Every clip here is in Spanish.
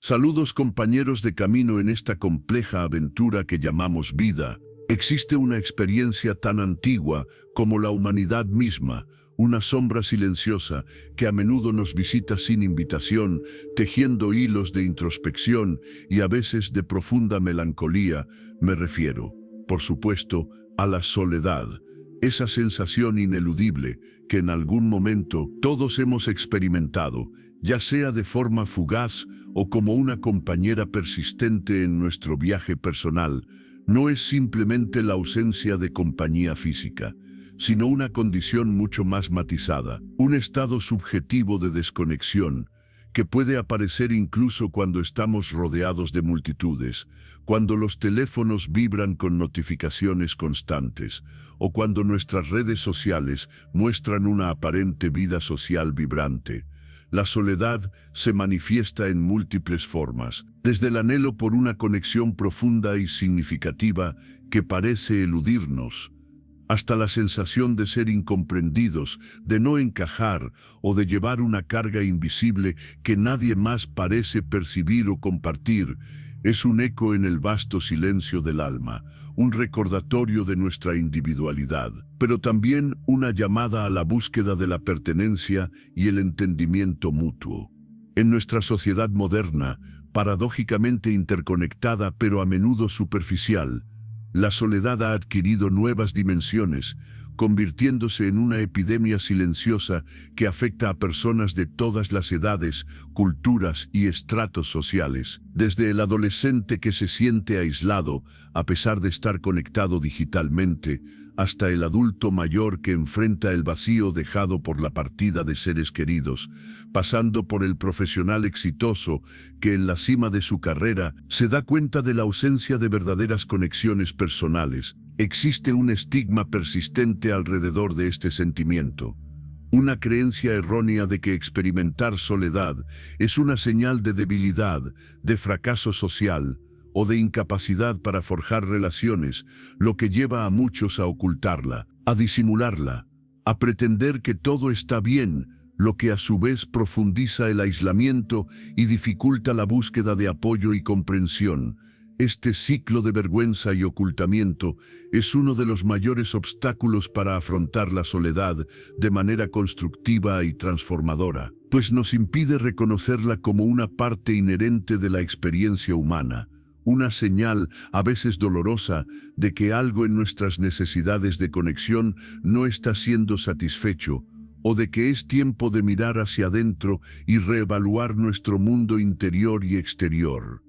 Saludos compañeros de camino en esta compleja aventura que llamamos vida. Existe una experiencia tan antigua como la humanidad misma, una sombra silenciosa que a menudo nos visita sin invitación, tejiendo hilos de introspección y a veces de profunda melancolía. Me refiero, por supuesto, a la soledad. Esa sensación ineludible que en algún momento todos hemos experimentado, ya sea de forma fugaz o como una compañera persistente en nuestro viaje personal, no es simplemente la ausencia de compañía física, sino una condición mucho más matizada, un estado subjetivo de desconexión, que puede aparecer incluso cuando estamos rodeados de multitudes, cuando los teléfonos vibran con notificaciones constantes, o cuando nuestras redes sociales muestran una aparente vida social vibrante. La soledad se manifiesta en múltiples formas, desde el anhelo por una conexión profunda y significativa que parece eludirnos, hasta la sensación de ser incomprendidos, de no encajar o de llevar una carga invisible que nadie más parece percibir o compartir. Es un eco en el vasto silencio del alma, un recordatorio de nuestra individualidad, pero también una llamada a la búsqueda de la pertenencia y el entendimiento mutuo. En nuestra sociedad moderna, paradójicamente interconectada pero a menudo superficial, la soledad ha adquirido nuevas dimensiones, convirtiéndose en una epidemia silenciosa que afecta a personas de todas las edades, culturas y estratos sociales, desde el adolescente que se siente aislado a pesar de estar conectado digitalmente, hasta el adulto mayor que enfrenta el vacío dejado por la partida de seres queridos, pasando por el profesional exitoso que en la cima de su carrera se da cuenta de la ausencia de verdaderas conexiones personales. Existe un estigma persistente alrededor de este sentimiento, una creencia errónea de que experimentar soledad es una señal de debilidad, de fracaso social o de incapacidad para forjar relaciones, lo que lleva a muchos a ocultarla, a disimularla, a pretender que todo está bien, lo que a su vez profundiza el aislamiento y dificulta la búsqueda de apoyo y comprensión. Este ciclo de vergüenza y ocultamiento es uno de los mayores obstáculos para afrontar la soledad de manera constructiva y transformadora, pues nos impide reconocerla como una parte inherente de la experiencia humana, una señal, a veces dolorosa, de que algo en nuestras necesidades de conexión no está siendo satisfecho, o de que es tiempo de mirar hacia adentro y reevaluar nuestro mundo interior y exterior.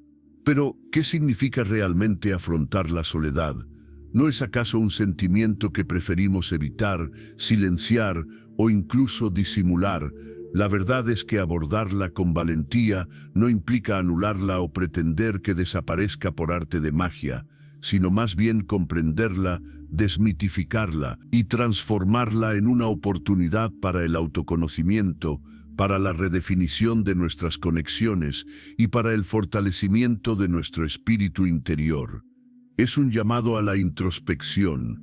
Pero, ¿qué significa realmente afrontar la soledad? ¿No es acaso un sentimiento que preferimos evitar, silenciar o incluso disimular? La verdad es que abordarla con valentía no implica anularla o pretender que desaparezca por arte de magia, sino más bien comprenderla, desmitificarla y transformarla en una oportunidad para el autoconocimiento, para la redefinición de nuestras conexiones y para el fortalecimiento de nuestro espíritu interior. Es un llamado a la introspección,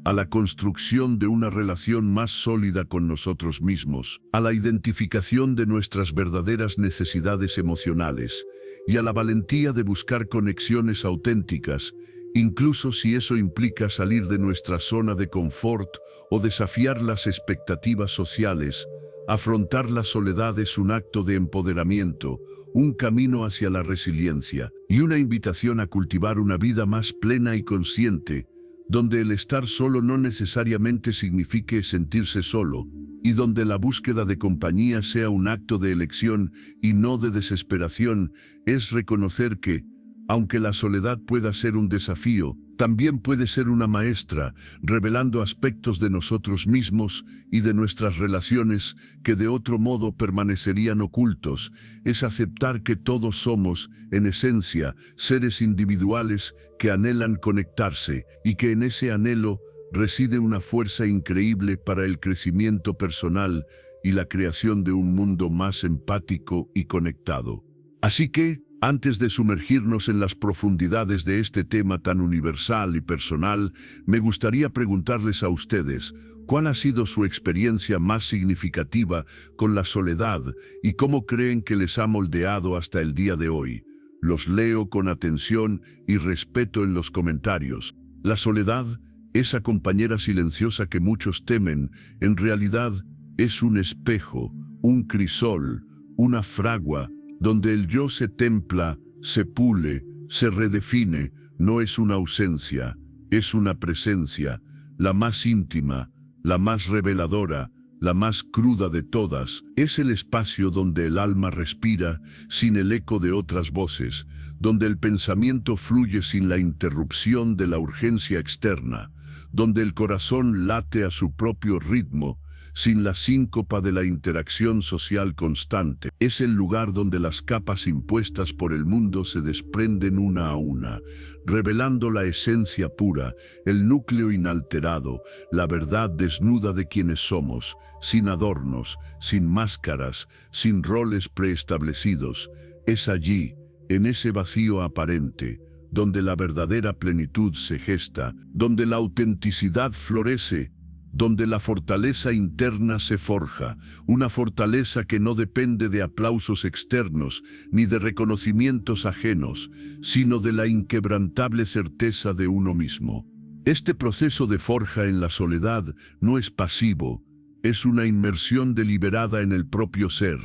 a la construcción de una relación más sólida con nosotros mismos, a la identificación de nuestras verdaderas necesidades emocionales y a la valentía de buscar conexiones auténticas, incluso si eso implica salir de nuestra zona de confort o desafiar las expectativas sociales. Afrontar la soledad es un acto de empoderamiento, un camino hacia la resiliencia y una invitación a cultivar una vida más plena y consciente, donde el estar solo no necesariamente signifique sentirse solo, y donde la búsqueda de compañía sea un acto de elección y no de desesperación. Es reconocer que, aunque la soledad pueda ser un desafío, también puede ser una maestra, revelando aspectos de nosotros mismos y de nuestras relaciones que de otro modo permanecerían ocultos. Es aceptar que todos somos, en esencia, seres individuales que anhelan conectarse y que en ese anhelo reside una fuerza increíble para el crecimiento personal y la creación de un mundo más empático y conectado. Así que, Antes de sumergirnos en las profundidades de este tema tan universal y personal, me gustaría preguntarles a ustedes, ¿cuál ha sido su experiencia más significativa con la soledad y cómo creen que les ha moldeado hasta el día de hoy? Los leo con atención y respeto en los comentarios. La soledad, esa compañera silenciosa que muchos temen, en realidad es un espejo, un crisol, una fragua, donde el yo se templa, se pule, se redefine. No es una ausencia, es una presencia, la más íntima, la más reveladora, la más cruda de todas. Es el espacio donde el alma respira sin el eco de otras voces, donde el pensamiento fluye sin la interrupción de la urgencia externa, donde el corazón late a su propio ritmo, sin la síncopa de la interacción social constante. Es el lugar donde las capas impuestas por el mundo se desprenden una a una, revelando la esencia pura, el núcleo inalterado, la verdad desnuda de quienes somos, sin adornos, sin máscaras, sin roles preestablecidos. Es allí, en ese vacío aparente, donde la verdadera plenitud se gesta, donde la autenticidad florece, donde la fortaleza interna se forja, una fortaleza que no depende de aplausos externos ni de reconocimientos ajenos, sino de la inquebrantable certeza de uno mismo. Este proceso de forja en la soledad no es pasivo, es una inmersión deliberada en el propio ser,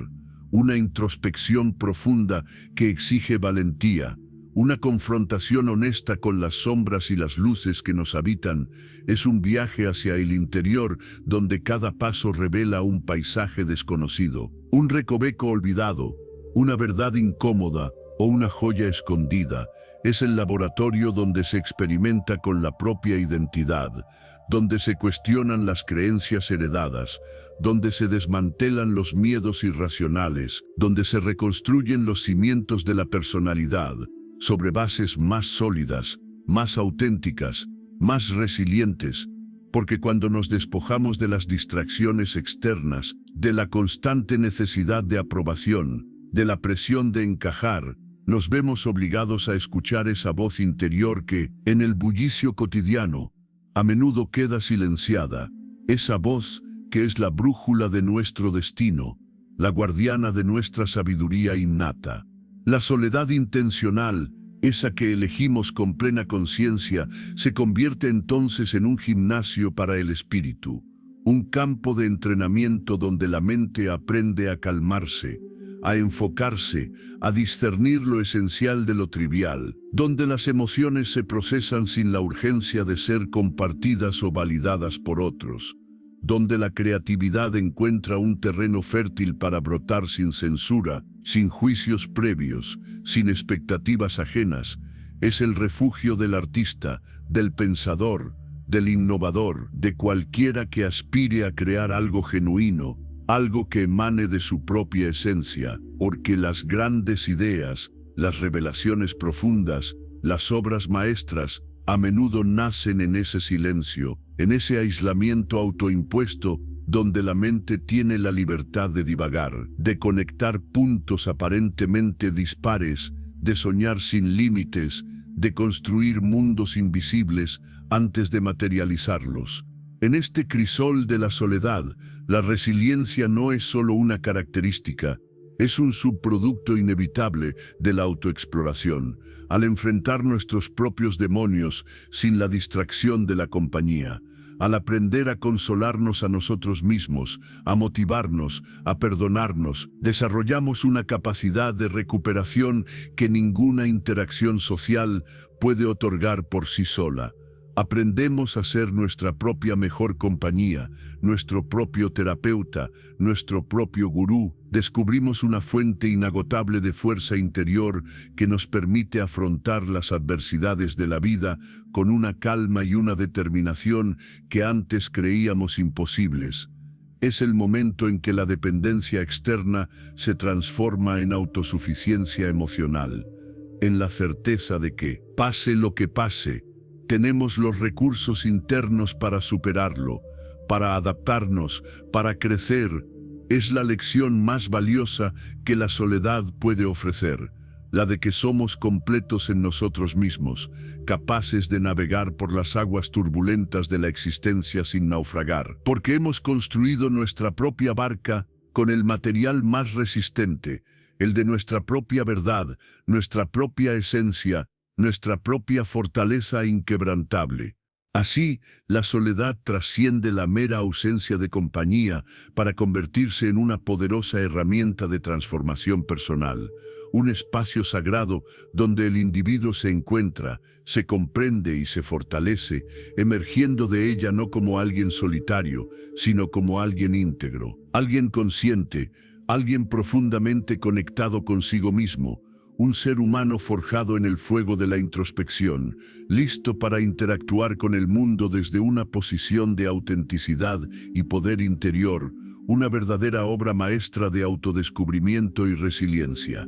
una introspección profunda que exige valentía, una confrontación honesta con las sombras y las luces que nos habitan. Es un viaje hacia el interior donde cada paso revela un paisaje desconocido, un recoveco olvidado, una verdad incómoda o una joya escondida. Es el laboratorio donde se experimenta con la propia identidad, donde se cuestionan las creencias heredadas, donde se desmantelan los miedos irracionales, donde se reconstruyen los cimientos de la personalidad, sobre bases más sólidas, más auténticas, más resilientes, porque cuando nos despojamos de las distracciones externas, de la constante necesidad de aprobación, de la presión de encajar, nos vemos obligados a escuchar esa voz interior que, en el bullicio cotidiano, a menudo queda silenciada, esa voz que es la brújula de nuestro destino, la guardiana de nuestra sabiduría innata. La soledad intencional, esa que elegimos con plena conciencia, se convierte entonces en un gimnasio para el espíritu, un campo de entrenamiento donde la mente aprende a calmarse, a enfocarse, a discernir lo esencial de lo trivial, donde las emociones se procesan sin la urgencia de ser compartidas o validadas por otros, donde la creatividad encuentra un terreno fértil para brotar sin censura, sin juicios previos, sin expectativas ajenas. Es el refugio del artista, del pensador, del innovador, de cualquiera que aspire a crear algo genuino, algo que emane de su propia esencia, porque las grandes ideas, las revelaciones profundas, las obras maestras, a menudo nacen en ese silencio, en ese aislamiento autoimpuesto, donde la mente tiene la libertad de divagar, de conectar puntos aparentemente dispares, de soñar sin límites, de construir mundos invisibles antes de materializarlos. En este crisol de la soledad, la resiliencia no es solo una característica, es un subproducto inevitable de la autoexploración, al enfrentar nuestros propios demonios sin la distracción de la compañía, al aprender a consolarnos a nosotros mismos, a motivarnos, a perdonarnos, desarrollamos una capacidad de recuperación que ninguna interacción social puede otorgar por sí sola. Aprendemos a ser nuestra propia mejor compañía, nuestro propio terapeuta, nuestro propio gurú. Descubrimos una fuente inagotable de fuerza interior que nos permite afrontar las adversidades de la vida con una calma y una determinación que antes creíamos imposibles. Es el momento en que la dependencia externa se transforma en autosuficiencia emocional, en la certeza de que, pase lo que pase, tenemos los recursos internos para superarlo, para adaptarnos, para crecer. Es la lección más valiosa que la soledad puede ofrecer. la de que somos completos en nosotros mismos, capaces de navegar por las aguas turbulentas de la existencia sin naufragar, porque hemos construido nuestra propia barca con el material más resistente, el de nuestra propia verdad, nuestra propia esencia, nuestra propia fortaleza inquebrantable. Así, la soledad trasciende la mera ausencia de compañía para convertirse en una poderosa herramienta de transformación personal, un espacio sagrado donde el individuo se encuentra, se comprende y se fortalece, emergiendo de ella no como alguien solitario, sino como alguien íntegro, alguien consciente, alguien profundamente conectado consigo mismo, un ser humano forjado en el fuego de la introspección, listo para interactuar con el mundo desde una posición de autenticidad y poder interior, una verdadera obra maestra de autodescubrimiento y resiliencia.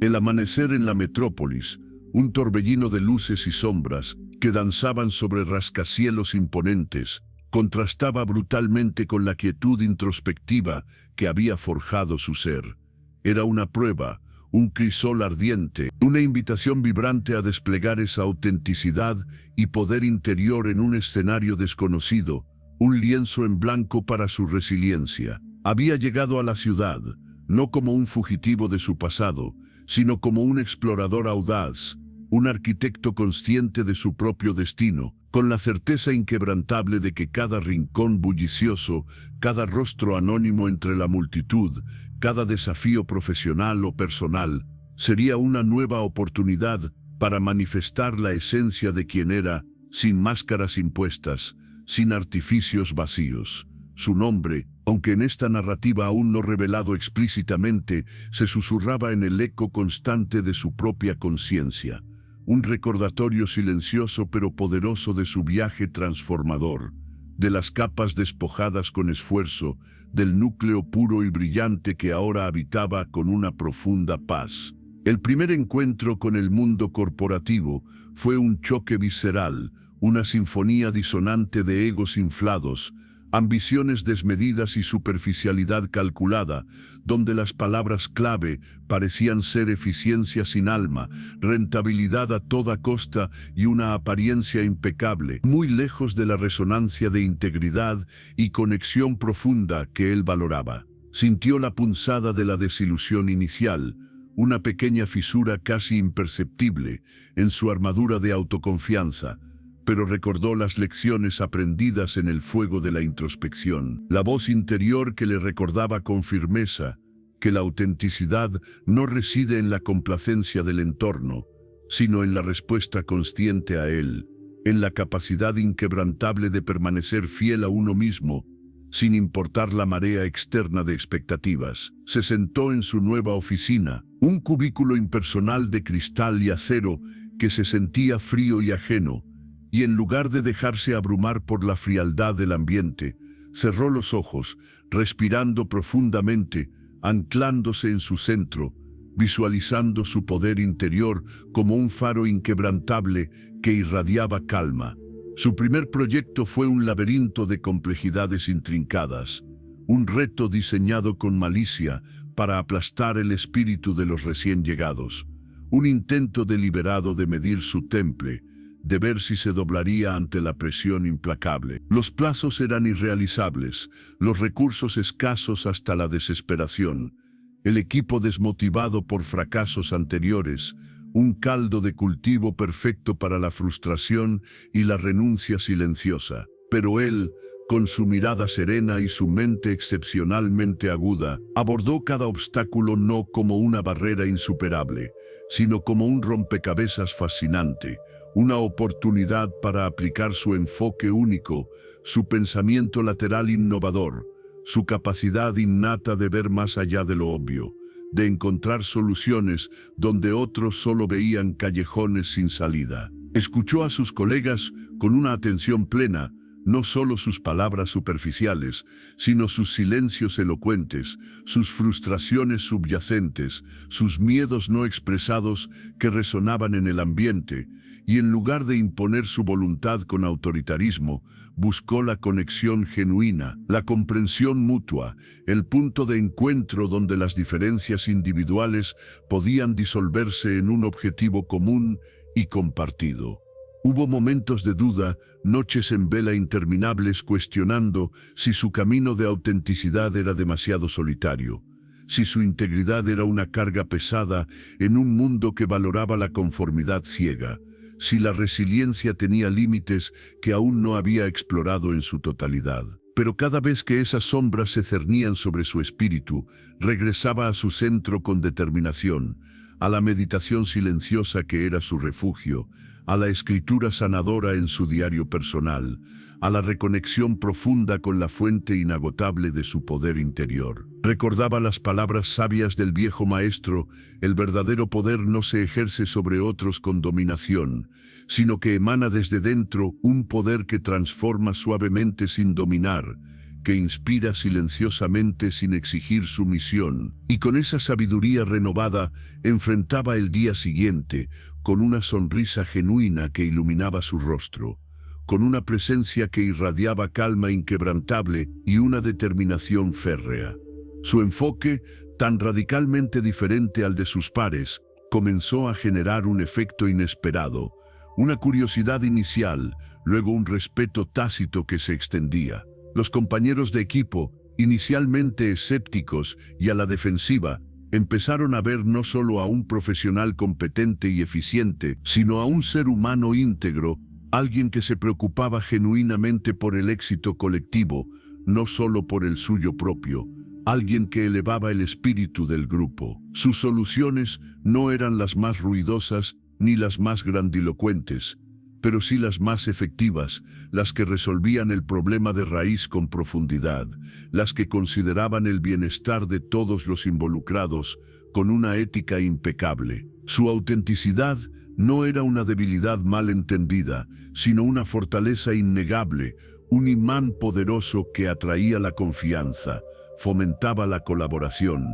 El amanecer en la metrópolis, un torbellino de luces y sombras que danzaban sobre rascacielos imponentes, contrastaba brutalmente con la quietud introspectiva que había forjado su ser. Era una prueba, un crisol ardiente, una invitación vibrante a desplegar esa autenticidad y poder interior en un escenario desconocido, un lienzo en blanco para su resiliencia. Había llegado a la ciudad, no como un fugitivo de su pasado, sino como un explorador audaz, un arquitecto consciente de su propio destino, con la certeza inquebrantable de que cada rincón bullicioso, cada rostro anónimo entre la multitud, cada desafío profesional o personal, sería una nueva oportunidad para manifestar la esencia de quien era, sin máscaras impuestas, sin artificios vacíos. Su nombre, aunque en esta narrativa aún no revelado explícitamente, se susurraba en el eco constante de su propia conciencia, un recordatorio silencioso pero poderoso de su viaje transformador, de las capas despojadas con esfuerzo, del núcleo puro y brillante que ahora habitaba con una profunda paz. El primer encuentro con el mundo corporativo fue un choque visceral, una sinfonía disonante de egos inflados, ambiciones desmedidas y superficialidad calculada, donde las palabras clave parecían ser eficiencia sin alma, rentabilidad a toda costa y una apariencia impecable, muy lejos de la resonancia de integridad y conexión profunda que él valoraba. Sintió la punzada de la desilusión inicial, una pequeña fisura casi imperceptible en su armadura de autoconfianza, pero recordó las lecciones aprendidas en el fuego de la introspección, la voz interior que le recordaba con firmeza que la autenticidad no reside en la complacencia del entorno, sino en la respuesta consciente a él, en la capacidad inquebrantable de permanecer fiel a uno mismo, sin importar la marea externa de expectativas. Se sentó en su nueva oficina, un cubículo impersonal de cristal y acero que se sentía frío y ajeno, y en lugar de dejarse abrumar por la frialdad del ambiente, cerró los ojos, respirando profundamente, anclándose en su centro, visualizando su poder interior como un faro inquebrantable que irradiaba calma. Su primer proyecto fue un laberinto de complejidades intrincadas, un reto diseñado con malicia para aplastar el espíritu de los recién llegados, un intento deliberado de medir su temple, de ver si se doblaría ante la presión implacable. Los plazos eran irrealizables, los recursos escasos hasta la desesperación, el equipo desmotivado por fracasos anteriores, un caldo de cultivo perfecto para la frustración y la renuncia silenciosa. Pero él, con su mirada serena y su mente excepcionalmente aguda, abordó cada obstáculo no como una barrera insuperable, sino como un rompecabezas fascinante, una oportunidad para aplicar su enfoque único, su pensamiento lateral innovador, su capacidad innata de ver más allá de lo obvio, de encontrar soluciones donde otros solo veían callejones sin salida. Escuchó a sus colegas con una atención plena, no solo sus palabras superficiales, sino sus silencios elocuentes, sus frustraciones subyacentes, sus miedos no expresados que resonaban en el ambiente, y en lugar de imponer su voluntad con autoritarismo, buscó la conexión genuina, la comprensión mutua, el punto de encuentro donde las diferencias individuales podían disolverse en un objetivo común y compartido. Hubo momentos de duda, noches en vela interminables cuestionando si su camino de autenticidad era demasiado solitario, si su integridad era una carga pesada en un mundo que valoraba la conformidad ciega, si la resiliencia tenía límites que aún no había explorado en su totalidad. Pero cada vez que esas sombras se cernían sobre su espíritu, regresaba a su centro con determinación, a la meditación silenciosa que era su refugio, a la escritura sanadora en su diario personal, a la reconexión profunda con la fuente inagotable de su poder interior. Recordaba las palabras sabias del viejo maestro: el verdadero poder no se ejerce sobre otros con dominación, sino que emana desde dentro, un poder que transforma suavemente sin dominar, que inspira silenciosamente sin exigir sumisión, y con esa sabiduría renovada enfrentaba el día siguiente, con una sonrisa genuina que iluminaba su rostro, con una presencia que irradiaba calma inquebrantable y una determinación férrea. Su enfoque, tan radicalmente diferente al de sus pares, comenzó a generar un efecto inesperado, una curiosidad inicial, luego un respeto tácito que se extendía. Los compañeros de equipo, inicialmente escépticos y a la defensiva, empezaron a ver no solo a un profesional competente y eficiente, sino a un ser humano íntegro, alguien que se preocupaba genuinamente por el éxito colectivo, no solo por el suyo propio, alguien que elevaba el espíritu del grupo. Sus soluciones no eran las más ruidosas ni las más grandilocuentes, pero sí las más efectivas, las que resolvían el problema de raíz con profundidad, las que consideraban el bienestar de todos los involucrados con una ética impecable. Su autenticidad no era una debilidad mal entendida, sino una fortaleza innegable, un imán poderoso que atraía la confianza, fomentaba la colaboración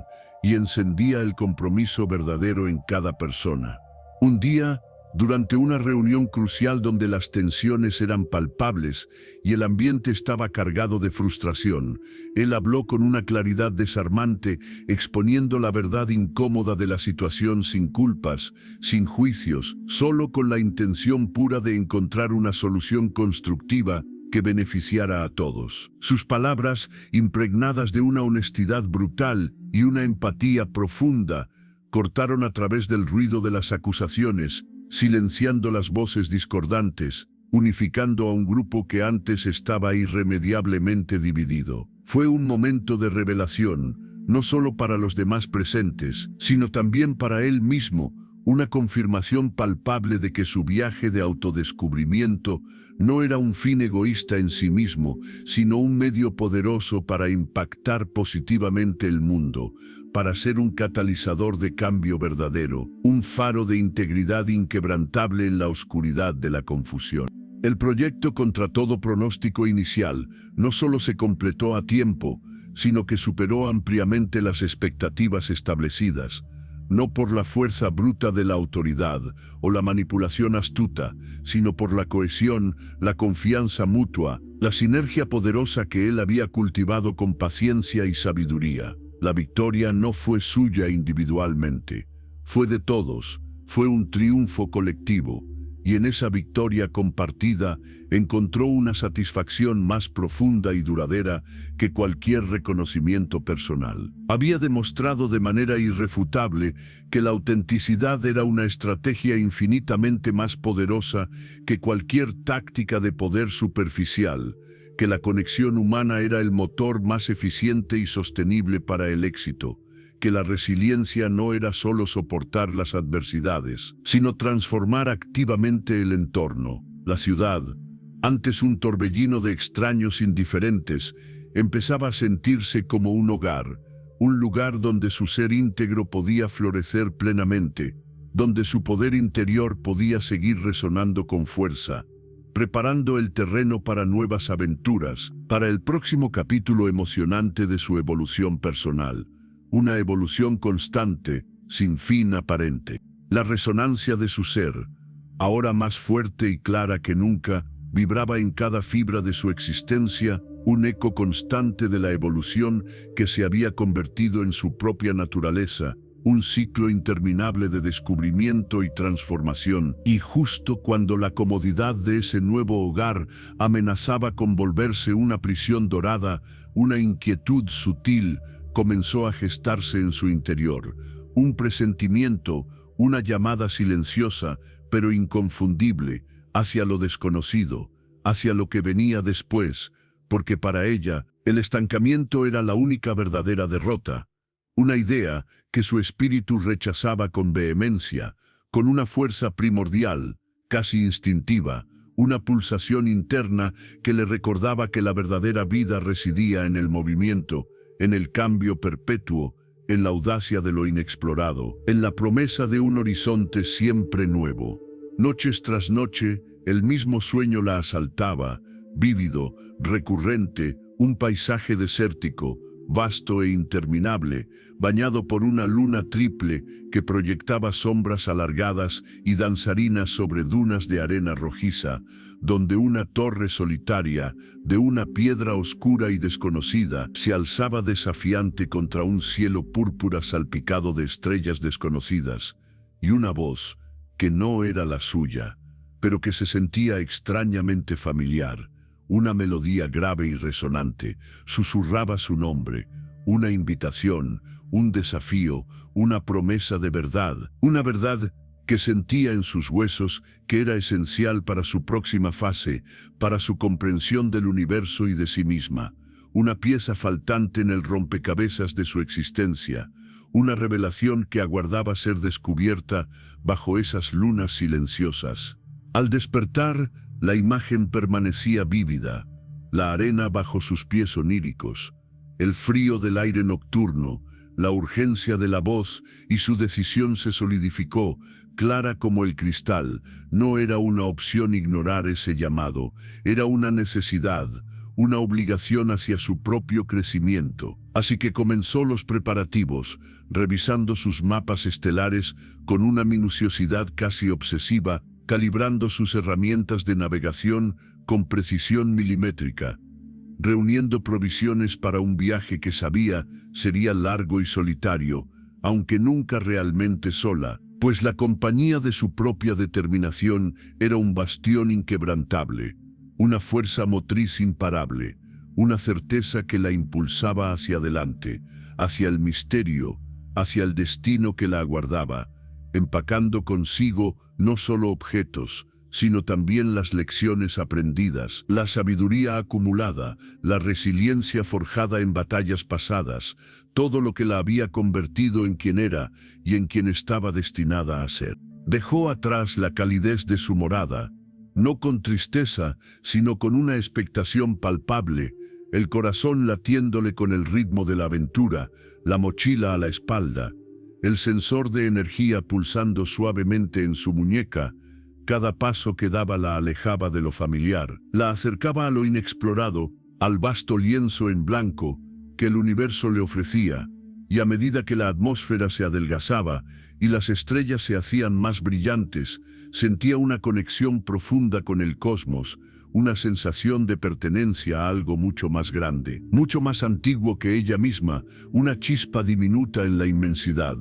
y encendía el compromiso verdadero en cada persona. Un día, durante una reunión crucial donde las tensiones eran palpables y el ambiente estaba cargado de frustración, él habló con una claridad desarmante, exponiendo la verdad incómoda de la situación sin culpas, sin juicios, solo con la intención pura de encontrar una solución constructiva que beneficiara a todos. Sus palabras, impregnadas de una honestidad brutal y una empatía profunda, cortaron a través del ruido de las acusaciones, silenciando las voces discordantes, unificando a un grupo que antes estaba irremediablemente dividido. Fue un momento de revelación, no solo para los demás presentes, sino también para él mismo, una confirmación palpable de que su viaje de autodescubrimiento no era un fin egoísta en sí mismo, sino un medio poderoso para impactar positivamente el mundo, para ser un catalizador de cambio verdadero, un faro de integridad inquebrantable en la oscuridad de la confusión. El proyecto, contra todo pronóstico inicial, no solo se completó a tiempo, sino que superó ampliamente las expectativas establecidas, no por la fuerza bruta de la autoridad o la manipulación astuta, sino por la cohesión, la confianza mutua, la sinergia poderosa que él había cultivado con paciencia y sabiduría. La victoria no fue suya individualmente, fue de todos, fue un triunfo colectivo, y en esa victoria compartida encontró una satisfacción más profunda y duradera que cualquier reconocimiento personal. Había demostrado de manera irrefutable que la autenticidad era una estrategia infinitamente más poderosa que cualquier táctica de poder superficial, que la conexión humana era el motor más eficiente y sostenible para el éxito, que la resiliencia no era solo soportar las adversidades, sino transformar activamente el entorno. La ciudad, antes un torbellino de extraños indiferentes, empezaba a sentirse como un hogar, un lugar donde su ser íntegro podía florecer plenamente, donde su poder interior podía seguir resonando con fuerza. preparando el terreno para nuevas aventuras, para el próximo capítulo emocionante de su evolución personal. Una evolución constante, sin fin aparente. La resonancia de su ser, ahora más fuerte y clara que nunca, vibraba en cada fibra de su existencia, un eco constante de la evolución que se había convertido en su propia naturaleza, un ciclo interminable de descubrimiento y transformación. Y justo cuando la comodidad de ese nuevo hogar amenazaba con volverse una prisión dorada, una inquietud sutil comenzó a gestarse en su interior. Un presentimiento, una llamada silenciosa, pero inconfundible, hacia lo desconocido, hacia lo que venía después, porque para ella el estancamiento era la única verdadera derrota. Una idea que su espíritu rechazaba con vehemencia, con una fuerza primordial, casi instintiva, una pulsación interna que le recordaba que la verdadera vida residía en el movimiento, en el cambio perpetuo, en la audacia de lo inexplorado, en la promesa de un horizonte siempre nuevo. Noches tras noche, el mismo sueño la asaltaba, vívido, recurrente, un paisaje desértico, vasto e interminable, bañado por una luna triple que proyectaba sombras alargadas y danzarinas sobre dunas de arena rojiza, donde una torre solitaria, de una piedra oscura y desconocida, se alzaba desafiante contra un cielo púrpura salpicado de estrellas desconocidas, y una voz, que no era la suya, pero que se sentía extrañamente familiar, una melodía grave y resonante, susurraba su nombre, una invitación, un desafío, una promesa de verdad, una verdad que sentía en sus huesos que era esencial para su próxima fase, para su comprensión del universo y de sí misma, una pieza faltante en el rompecabezas de su existencia, una revelación que aguardaba ser descubierta bajo esas lunas silenciosas. Al despertar, la imagen permanecía vívida, la arena bajo sus pies oníricos, el frío del aire nocturno, la urgencia de la voz, y su decisión se solidificó, clara como el cristal. No era una opción ignorar ese llamado, era una necesidad, una obligación hacia su propio crecimiento. Así que comenzó los preparativos, revisando sus mapas estelares con una minuciosidad casi obsesiva, calibrando sus herramientas de navegación con precisión milimétrica, reuniendo provisiones para un viaje que sabía sería largo y solitario, aunque nunca realmente sola, pues la compañía de su propia determinación era un bastión inquebrantable, una fuerza motriz imparable, una certeza que la impulsaba hacia adelante, hacia el misterio, hacia el destino que la aguardaba, empacando consigo no solo objetos, sino también las lecciones aprendidas, la sabiduría acumulada, la resiliencia forjada en batallas pasadas, todo lo que la había convertido en quien era y en quien estaba destinada a ser. Dejó atrás la calidez de su morada, no con tristeza, sino con una expectación palpable, el corazón latiéndole con el ritmo de la aventura, la mochila a la espalda, el sensor de energía pulsando suavemente en su muñeca. Cada paso que daba la alejaba de lo familiar, la acercaba a lo inexplorado, al vasto lienzo en blanco que el universo le ofrecía, y a medida que la atmósfera se adelgazaba y las estrellas se hacían más brillantes, sentía una conexión profunda con el cosmos, una sensación de pertenencia a algo mucho más grande, mucho más antiguo que ella misma, una chispa diminuta en la inmensidad,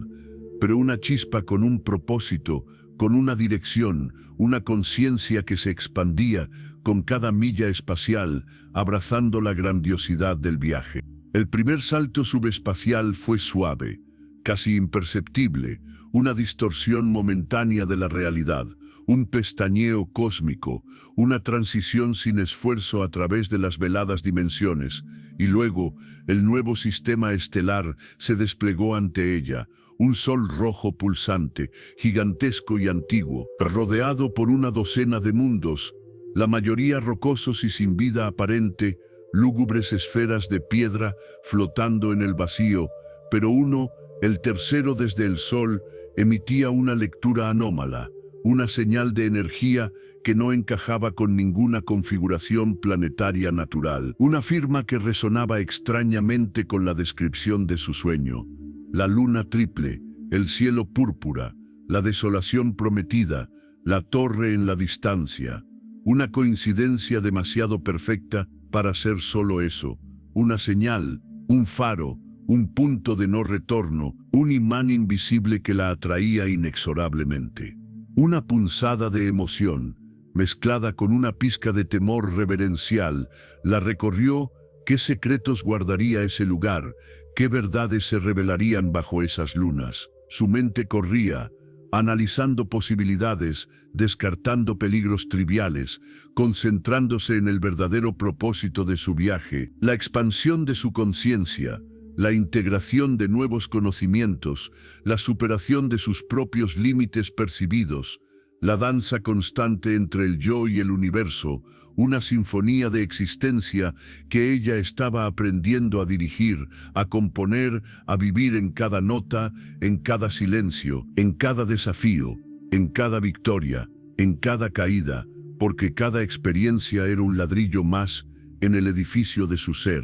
pero una chispa con un propósito, con una dirección, una conciencia que se expandía con cada milla espacial, abrazando la grandiosidad del viaje. El primer salto subespacial fue suave, casi imperceptible, una distorsión momentánea de la realidad, un pestañeo cósmico, una transición sin esfuerzo a través de las veladas dimensiones, y luego el nuevo sistema estelar se desplegó ante ella, un sol rojo pulsante, gigantesco y antiguo, rodeado por una docena de mundos, la mayoría rocosos y sin vida aparente, lúgubres esferas de piedra flotando en el vacío, pero uno, el tercero desde el sol, emitía una lectura anómala, una señal de energía que no encajaba con ninguna configuración planetaria natural, una firma que resonaba extrañamente con la descripción de su sueño. La luna triple, el cielo púrpura, la desolación prometida, la torre en la distancia. Una coincidencia demasiado perfecta para ser solo eso, una señal, un faro, un punto de no retorno, un imán invisible que la atraía inexorablemente. Una punzada de emoción, mezclada con una pizca de temor reverencial, la recorrió. ¿Qué secretos guardaría ese lugar? ¿Qué verdades se revelarían bajo esas lunas? Su mente corría, analizando posibilidades, descartando peligros triviales, concentrándose en el verdadero propósito de su viaje, la expansión de su conciencia, la integración de nuevos conocimientos, la superación de sus propios límites percibidos, la danza constante entre el yo y el universo, una sinfonía de existencia que ella estaba aprendiendo a dirigir, a componer, a vivir en cada nota, en cada silencio, en cada desafío, en cada victoria, en cada caída, porque cada experiencia era un ladrillo más en el edificio de su ser,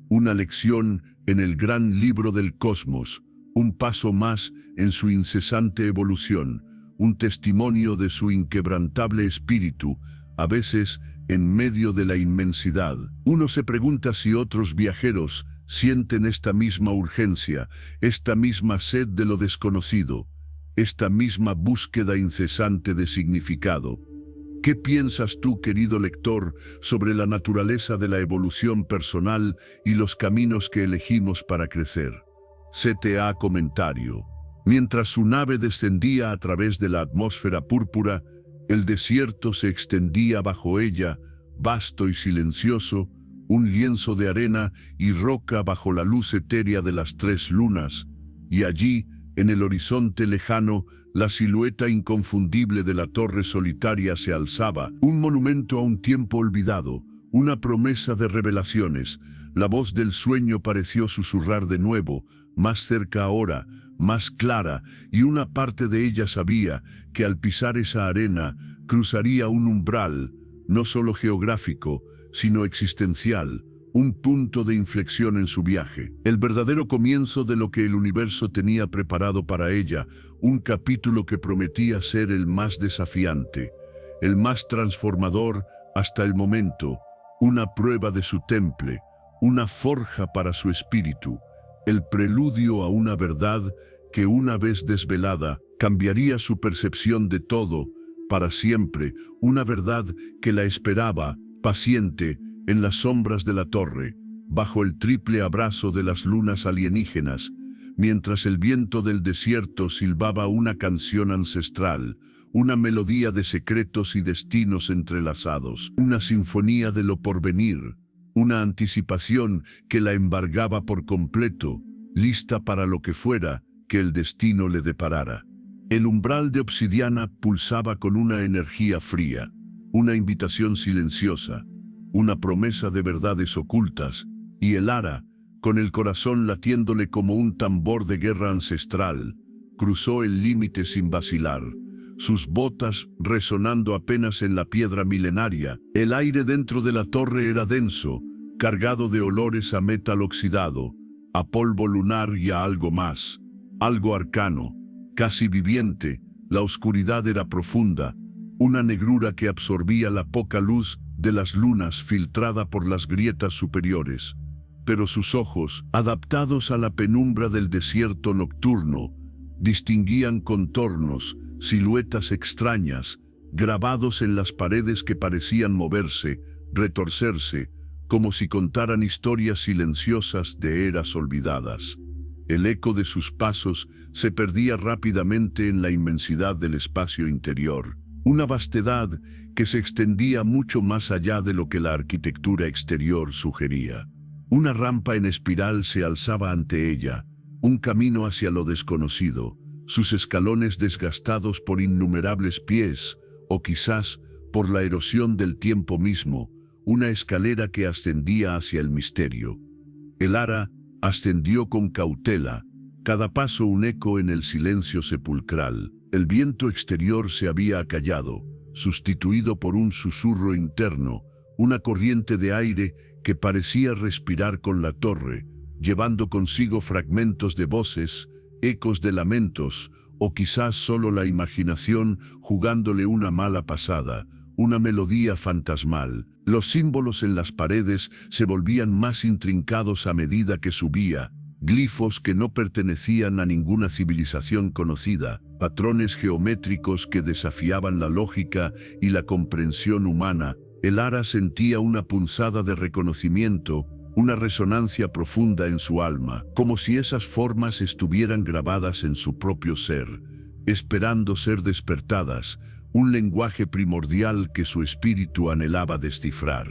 una lección en el gran libro del cosmos, un paso más en su incesante evolución, un testimonio de su inquebrantable espíritu, a veces en medio de la inmensidad. Uno se pregunta si otros viajeros sienten esta misma urgencia, esta misma sed de lo desconocido, esta misma búsqueda incesante de significado. ¿Qué piensas tú, querido lector, sobre la naturaleza de la evolución personal y los caminos que elegimos para crecer? CTA comentario. Mientras su nave descendía a través de la atmósfera púrpura, el desierto se extendía bajo ella, vasto y silencioso, un lienzo de arena y roca bajo la luz etérea de las 3 lunas, y allí, en el horizonte lejano, la silueta inconfundible de la torre solitaria se alzaba, un monumento a un tiempo olvidado, una promesa de revelaciones. La voz del sueño pareció susurrar de nuevo, más cerca ahora, más clara, y una parte de ella sabía que al pisar esa arena cruzaría un umbral, no solo geográfico, sino existencial, un punto de inflexión en su viaje, el verdadero comienzo de lo que el universo tenía preparado para ella, un capítulo que prometía ser el más desafiante, el más transformador hasta el momento, una prueba de su temple, una forja para su espíritu, el preludio a una verdad que una vez desvelada cambiaría su percepción de todo para siempre, una verdad que la esperaba, paciente, en las sombras de la torre, bajo el triple abrazo de las lunas alienígenas, mientras el viento del desierto silbaba una canción ancestral, una melodía de secretos y destinos entrelazados, una sinfonía de lo porvenir, una anticipación que la embargaba por completo, lista para lo que fuera que el destino le deparara. El umbral de obsidiana pulsaba con una energía fría, una invitación silenciosa, una promesa de verdades ocultas, y el Ara, con el corazón latiéndole como un tambor de guerra ancestral, cruzó el límite sin vacilar, sus botas resonando apenas en la piedra milenaria. El aire dentro de la torre era denso, cargado de olores a metal oxidado, a polvo lunar y a algo más, algo arcano, casi viviente. La oscuridad era profunda, una negrura que absorbía la poca luz de las lunas filtrada por las grietas superiores. Pero sus ojos, adaptados a la penumbra del desierto nocturno, distinguían contornos, siluetas extrañas, grabados en las paredes que parecían moverse, retorcerse, como si contaran historias silenciosas de eras olvidadas. El eco de sus pasos se perdía rápidamente en la inmensidad del espacio interior, una vastedad que se extendía mucho más allá de lo que la arquitectura exterior sugería. Una rampa en espiral se alzaba ante ella, un camino hacia lo desconocido, sus escalones desgastados por innumerables pies, o quizás por la erosión del tiempo mismo, una escalera que ascendía hacia el misterio. El Ara ascendió con cautela, cada paso un eco en el silencio sepulcral. El viento exterior se había acallado, sustituido por un susurro interno, una corriente de aire que parecía respirar con la torre, llevando consigo fragmentos de voces, ecos de lamentos, o quizás solo la imaginación jugándole una mala pasada, una melodía fantasmal. Los símbolos en las paredes se volvían más intrincados a medida que subía, glifos que no pertenecían a ninguna civilización conocida, patrones geométricos que desafiaban la lógica y la comprensión humana. El Ara sentía una punzada de reconocimiento, una resonancia profunda en su alma, como si esas formas estuvieran grabadas en su propio ser, esperando ser despertadas, un lenguaje primordial que su espíritu anhelaba descifrar.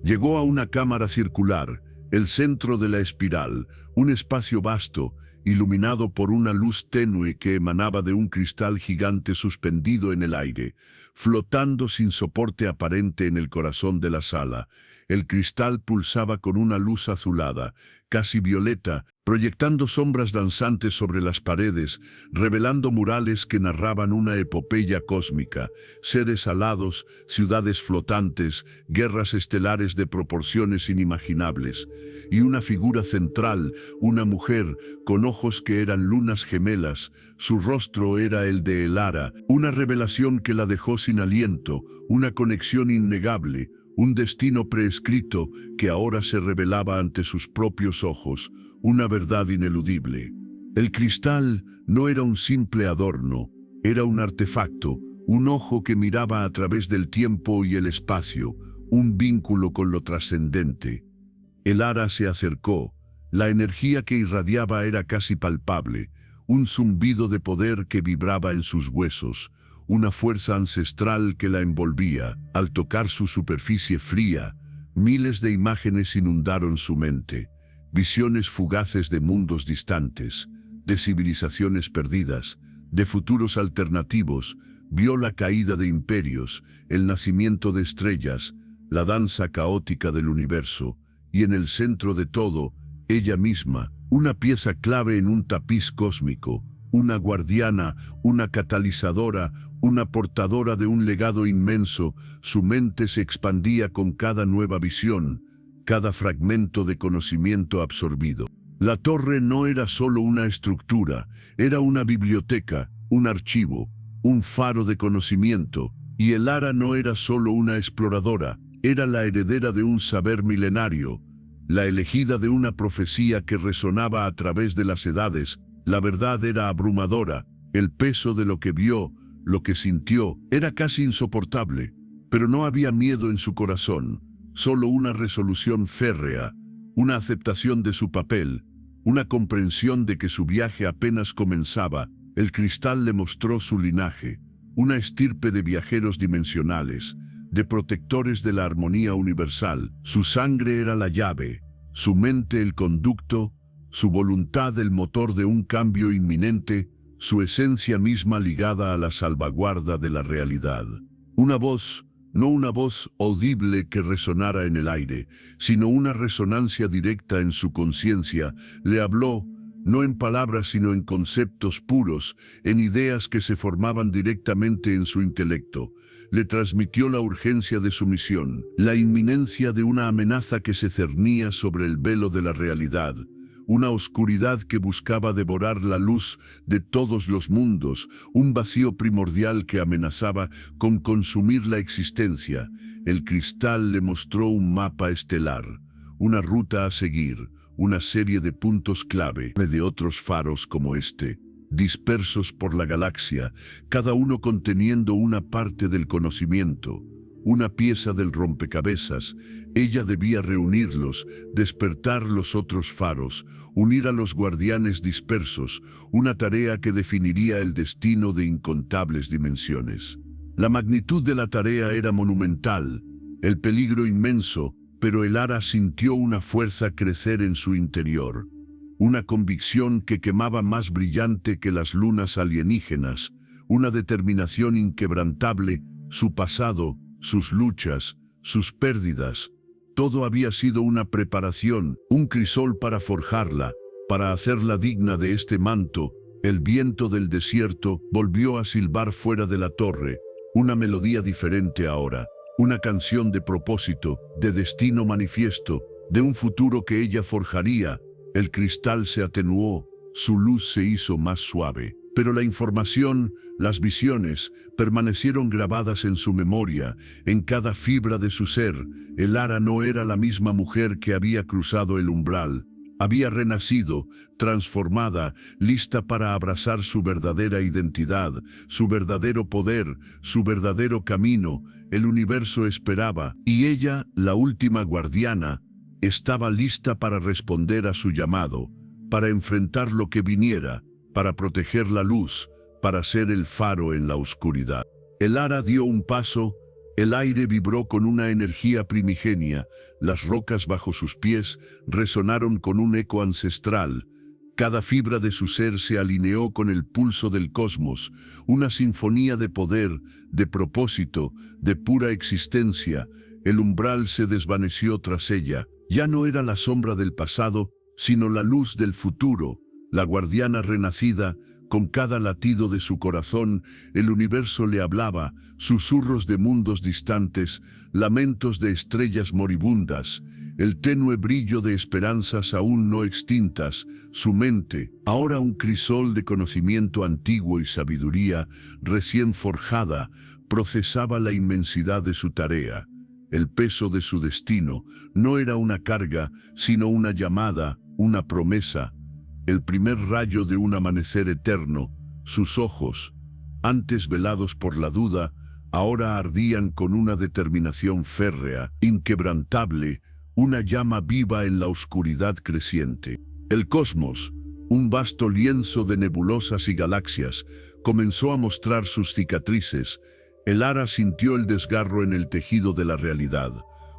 Llegó a una cámara circular, el centro de la espiral, un espacio vasto, iluminado por una luz tenue que emanaba de un cristal gigante suspendido en el aire, flotando sin soporte aparente en el corazón de la sala. El cristal pulsaba con una luz azulada, casi violeta, proyectando sombras danzantes sobre las paredes, revelando murales que narraban una epopeya cósmica, seres alados, ciudades flotantes, guerras estelares de proporciones inimaginables, y una figura central, una mujer, con ojos que eran lunas gemelas. Su rostro era el de Elara, una revelación que la dejó sin aliento, una conexión innegable, un destino prescrito que ahora se revelaba ante sus propios ojos, una verdad ineludible. El cristal no era un simple adorno, era un artefacto, un ojo que miraba a través del tiempo y el espacio, un vínculo con lo trascendente. El Ara se acercó, la energía que irradiaba era casi palpable, un zumbido de poder que vibraba en sus huesos, una fuerza ancestral que la envolvía. Al tocar su superficie fría, miles de imágenes inundaron su mente, visiones fugaces de mundos distantes, de civilizaciones perdidas, de futuros alternativos. Vio la caída de imperios, el nacimiento de estrellas, la danza caótica del universo, y en el centro de todo, ella misma, una pieza clave en un tapiz cósmico, una guardiana, una catalizadora, una portadora de un legado inmenso. Su mente se expandía con cada nueva visión, cada fragmento de conocimiento absorbido. La torre no era solo una estructura, era una biblioteca, un archivo, un faro de conocimiento, y el Ara no era solo una exploradora, era la heredera de un saber milenario, la elegida de una profecía que resonaba a través de las edades. La verdad era abrumadora, el peso de lo que vio, lo que sintió, era casi insoportable, pero no había miedo en su corazón, solo una resolución férrea, una aceptación de su papel, una comprensión de que su viaje apenas comenzaba. El cristal le mostró su linaje, una estirpe de viajeros dimensionales, de protectores de la armonía universal. Su sangre era la llave, su mente el conducto, su voluntad el motor de un cambio inminente, su esencia misma ligada a la salvaguarda de la realidad. Una voz, no una voz audible que resonara en el aire, sino una resonancia directa en su conciencia, le habló, no en palabras sino en conceptos puros, en ideas que se formaban directamente en su intelecto. Le transmitió la urgencia de su misión, la inminencia de una amenaza que se cernía sobre el velo de la realidad, una oscuridad que buscaba devorar la luz de todos los mundos, un vacío primordial que amenazaba con consumir la existencia. El cristal le mostró un mapa estelar, una ruta a seguir, una serie de puntos clave de otros faros como este, dispersos por la galaxia, cada uno conteniendo una parte del conocimiento, una pieza del rompecabezas. Ella debía reunirlos, despertar los otros faros, unir a los guardianes dispersos, una tarea que definiría el destino de incontables dimensiones. La magnitud de la tarea era monumental, el peligro inmenso, pero el Ara sintió una fuerza crecer en su interior, una convicción que quemaba más brillante que las lunas alienígenas, una determinación inquebrantable. Su pasado, sus luchas, sus pérdidas, todo había sido una preparación, un crisol para forjarla, para hacerla digna de este manto. El viento del desierto volvió a silbar fuera de la torre, una melodía diferente ahora, una canción de propósito, de destino manifiesto, de un futuro que ella forjaría. El cristal se atenuó, su luz se hizo más suave. Pero la información, las visiones, permanecieron grabadas en su memoria, en cada fibra de su ser. Elara no era la misma mujer que había cruzado el umbral. Había renacido, transformada, lista para abrazar su verdadera identidad, su verdadero poder, su verdadero camino. El universo esperaba, y ella, la última guardiana, estaba lista para responder a su llamado, para enfrentar lo que viniera, para proteger la luz, para ser el faro en la oscuridad. Elara dio un paso, el aire vibró con una energía primigenia, las rocas bajo sus pies resonaron con un eco ancestral. Cada fibra de su ser se alineó con el pulso del cosmos, una sinfonía de poder, de propósito, de pura existencia. El umbral se desvaneció tras ella. Ya no era la sombra del pasado, sino la luz del futuro. La guardiana renacida, con cada latido de su corazón, el universo le hablaba, susurros de mundos distantes, lamentos de estrellas moribundas, el tenue brillo de esperanzas aún no extintas. Su mente, ahora un crisol de conocimiento antiguo y sabiduría recién forjada, procesaba la inmensidad de su tarea. El peso de su destino no era una carga, sino una llamada, una promesa. El primer rayo de un amanecer eterno, sus ojos, antes velados por la duda, ahora ardían con una determinación férrea, inquebrantable, una llama viva en la oscuridad creciente. El cosmos, un vasto lienzo de nebulosas y galaxias, comenzó a mostrar sus cicatrices. Elara sintió el desgarro en el tejido de la realidad.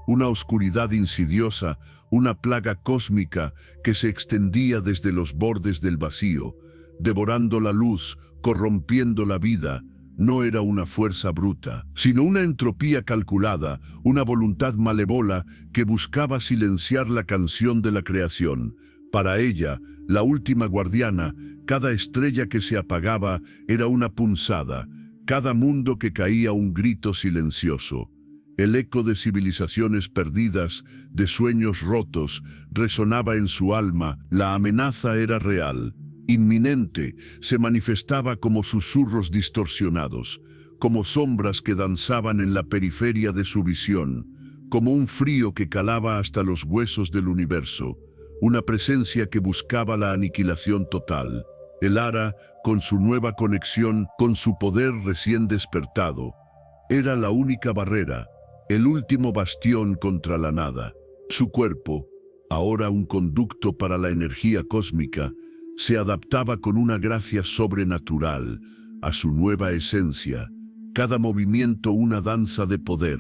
Una oscuridad insidiosa, una plaga cósmica que se extendía desde los bordes del vacío, devorando la luz, corrompiendo la vida. No era una fuerza bruta, sino una entropía calculada, una voluntad malévola que buscaba silenciar la canción de la creación. Para ella, la última guardiana, cada estrella que se apagaba era una punzada, cada mundo que caía un grito silencioso. El eco de civilizaciones perdidas, de sueños rotos, resonaba en su alma. La amenaza era real, inminente, se manifestaba como susurros distorsionados, como sombras que danzaban en la periferia de su visión, como un frío que calaba hasta los huesos del universo, una presencia que buscaba la aniquilación total. Elara, con su nueva conexión, con su poder recién despertado, era la única barrera, el último bastión contra la nada. Su cuerpo, ahora un conducto para la energía cósmica, se adaptaba con una gracia sobrenatural a su nueva esencia. Cada movimiento una danza de poder,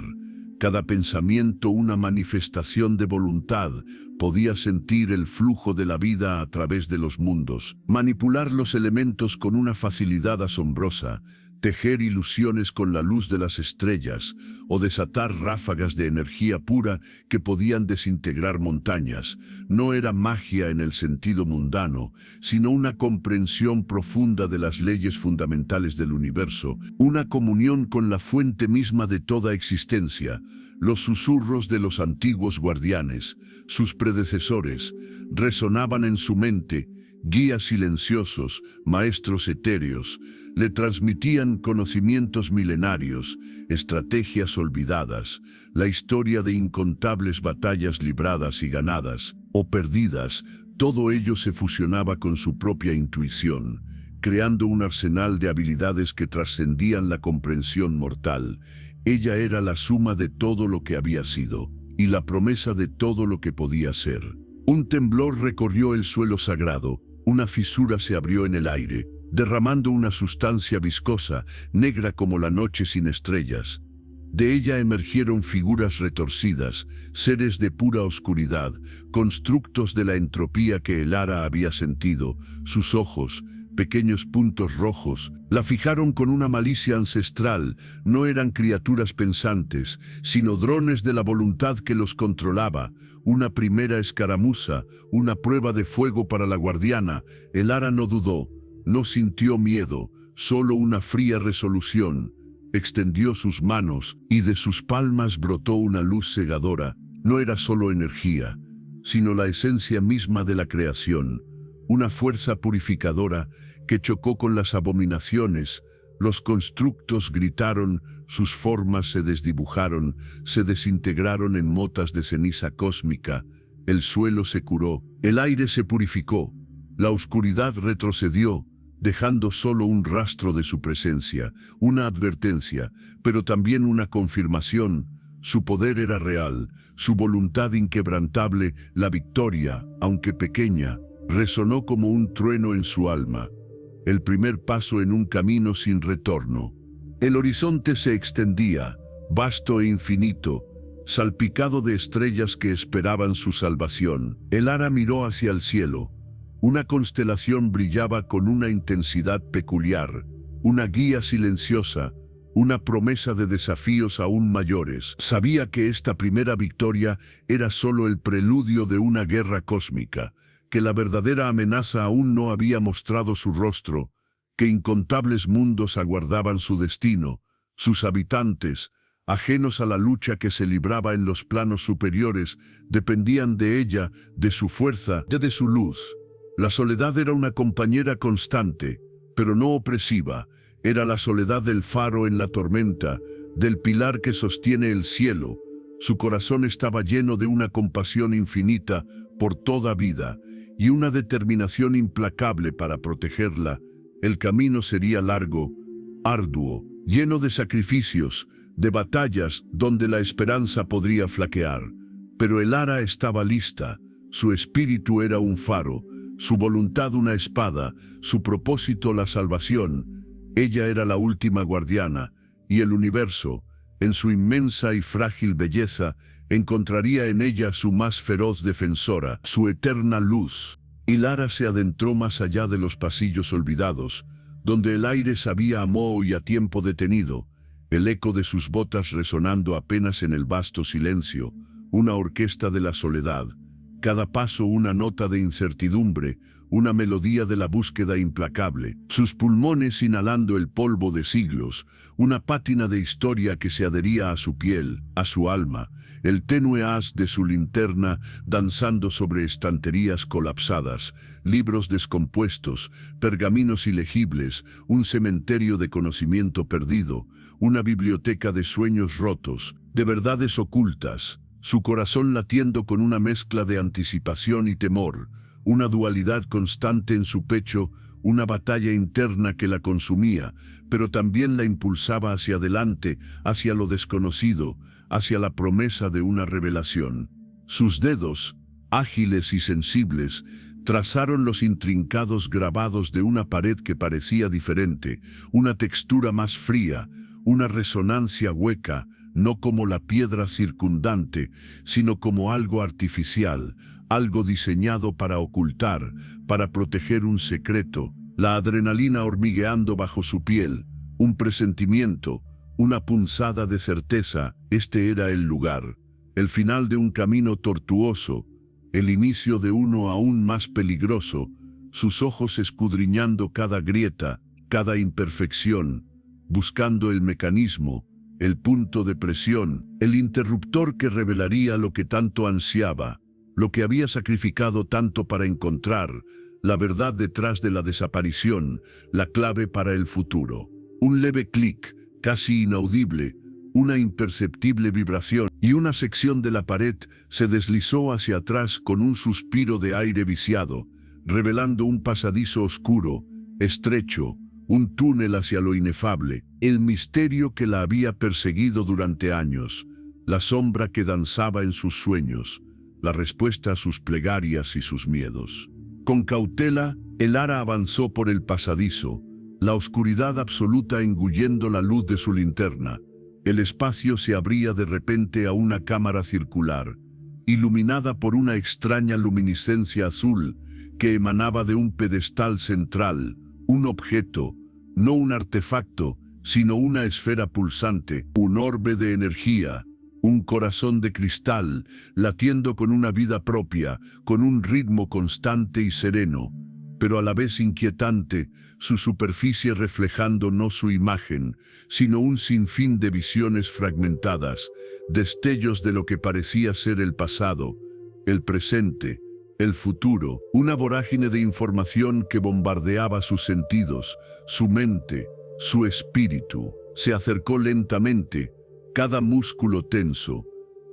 cada pensamiento una manifestación de voluntad. Podía sentir el flujo de la vida a través de los mundos, manipular los elementos con una facilidad asombrosa, tejer ilusiones con la luz de las estrellas o desatar ráfagas de energía pura que podían desintegrar montañas. No era magia en el sentido mundano, sino una comprensión profunda de las leyes fundamentales del universo, una comunión con la fuente misma de toda existencia. Los susurros de los antiguos guardianes, sus predecesores, resonaban en su mente. Guías silenciosos, maestros etéreos, le transmitían conocimientos milenarios, estrategias olvidadas, la historia de incontables batallas libradas y ganadas, o perdidas. Todo ello se fusionaba con su propia intuición, creando un arsenal de habilidades que trascendían la comprensión mortal. Ella era la suma de todo lo que había sido, y la promesa de todo lo que podía ser. Un temblor recorrió el suelo sagrado. Una fisura se abrió en el aire, derramando una sustancia viscosa, negra como la noche sin estrellas. De ella emergieron figuras retorcidas, seres de pura oscuridad, constructos de la entropía que Elara había sentido. Sus ojos, pequeños puntos rojos, la fijaron con una malicia ancestral. No eran criaturas pensantes, sino drones de la voluntad que los controlaba. Una primera escaramuza, una prueba de fuego para la guardiana. Elara no dudó. No sintió miedo, solo una fría resolución. Extendió sus manos y de sus palmas brotó una luz cegadora. No era solo energía, sino la esencia misma de la creación. Una fuerza purificadora que chocó con las abominaciones. Los constructos gritaron, sus formas se desdibujaron, se desintegraron en motas de ceniza cósmica. El suelo se curó, el aire se purificó, la oscuridad retrocedió, dejando solo un rastro de su presencia, una advertencia, pero también una confirmación. Su poder era real, su voluntad inquebrantable, la victoria, aunque pequeña, resonó como un trueno en su alma. El primer paso en un camino sin retorno. El horizonte se extendía, vasto e infinito, salpicado de estrellas que esperaban su salvación. El Ara miró hacia el cielo. Una constelación brillaba con una intensidad peculiar, una guía silenciosa, una promesa de desafíos aún mayores. Sabía que esta primera victoria era solo el preludio de una guerra cósmica, que la verdadera amenaza aún no había mostrado su rostro, que incontables mundos aguardaban su destino, sus habitantes, ajenos a la lucha que se libraba en los planos superiores, dependían de ella, de su fuerza, de su luz. La soledad era una compañera constante, pero no opresiva. Era la soledad del faro en la tormenta, del pilar que sostiene el cielo. Su corazón estaba lleno de una compasión infinita por toda vida y una determinación implacable para protegerla. El camino sería largo, arduo, lleno de sacrificios, de batallas donde la esperanza podría flaquear. Pero el Ara estaba lista, su espíritu era un faro, su voluntad una espada, su propósito la salvación. Ella era la última guardiana, y el universo, en su inmensa y frágil belleza, encontraría en ella su más feroz defensora, su eterna luz. Y Lara se adentró más allá de los pasillos olvidados, donde el aire sabía a moho y a tiempo detenido, el eco de sus botas resonando apenas en el vasto silencio, una orquesta de la soledad, cada paso una nota de incertidumbre, una melodía de la búsqueda implacable, sus pulmones inhalando el polvo de siglos, una pátina de historia que se adhería a su piel, a su alma, el tenue haz de su linterna danzando sobre estanterías colapsadas, libros descompuestos, pergaminos ilegibles, un cementerio de conocimiento perdido, una biblioteca de sueños rotos, de verdades ocultas, su corazón latiendo con una mezcla de anticipación y temor, una dualidad constante en su pecho, una batalla interna que la consumía, pero también la impulsaba hacia adelante, hacia lo desconocido, hacia la promesa de una revelación. Sus dedos, ágiles y sensibles, trazaron los intrincados grabados de una pared que parecía diferente, una textura más fría, una resonancia hueca, no como la piedra circundante, sino como algo artificial, algo diseñado para ocultar, para proteger un secreto, la adrenalina hormigueando bajo su piel, un presentimiento, una punzada de certeza. Este era el lugar, el final de un camino tortuoso, el inicio de uno aún más peligroso, sus ojos escudriñando cada grieta, cada imperfección, buscando el mecanismo, el punto de presión, el interruptor que revelaría lo que tanto ansiaba, lo que había sacrificado tanto para encontrar, la verdad detrás de la desaparición, la clave para el futuro. Un leve clic, casi inaudible, una imperceptible vibración, y una sección de la pared se deslizó hacia atrás con un suspiro de aire viciado, revelando un pasadizo oscuro, estrecho, un túnel hacia lo inefable, el misterio que la había perseguido durante años, la sombra que danzaba en sus sueños, la respuesta a sus plegarias y sus miedos. Con cautela, el Ara avanzó por el pasadizo, la oscuridad absoluta engullendo la luz de su linterna. El espacio se abría de repente a una cámara circular, iluminada por una extraña luminiscencia azul que emanaba de un pedestal central, un objeto, no un artefacto, sino una esfera pulsante, un orbe de energía, un corazón de cristal, latiendo con una vida propia, con un ritmo constante y sereno. pero a la vez inquietante, su superficie reflejando no su imagen, sino un sinfín de visiones fragmentadas, destellos de lo que parecía ser el pasado, el presente, el futuro, una vorágine de información que bombardeaba sus sentidos, su mente, su espíritu. Se acercó lentamente, cada músculo tenso,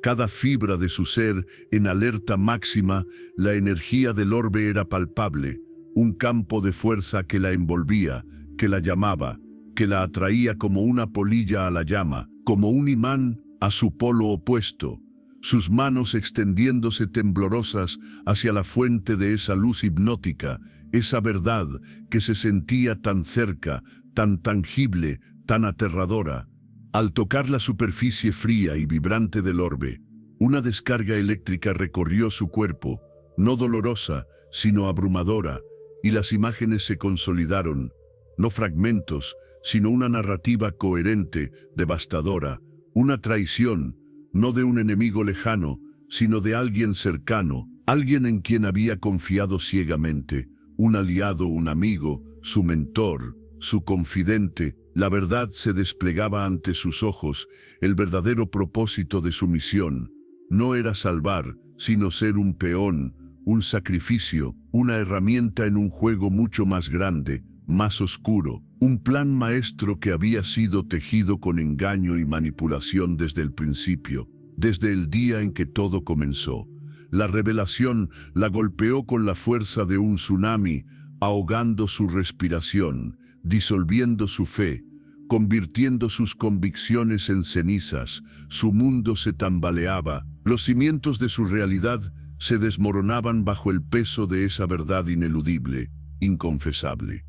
cada fibra de su ser en alerta máxima. La energía del orbe era palpable, un campo de fuerza que la envolvía, que la llamaba, que la atraía como una polilla a la llama, como un imán a su polo opuesto, sus manos extendiéndose temblorosas hacia la fuente de esa luz hipnótica, esa verdad que se sentía tan cerca, tan tangible, tan aterradora. Al tocar la superficie fría y vibrante del orbe, una descarga eléctrica recorrió su cuerpo, no dolorosa, sino abrumadora, y las imágenes se consolidaron, no fragmentos, sino una narrativa coherente, devastadora, una traición, no de un enemigo lejano, sino de alguien cercano, alguien en quien había confiado ciegamente, un aliado, un amigo, su mentor, su confidente. La verdad se desplegaba ante sus ojos, el verdadero propósito de su misión. No era salvar, sino ser un peón, un sacrificio, una herramienta en un juego mucho más grande, más oscuro, un plan maestro que había sido tejido con engaño y manipulación desde el principio, desde el día en que todo comenzó. La revelación la golpeó con la fuerza de un tsunami, ahogando su respiración, disolviendo su fe, convirtiendo sus convicciones en cenizas. Su mundo se tambaleaba, los cimientos de su realidad se desmoronaban bajo el peso de esa verdad ineludible, inconfesable.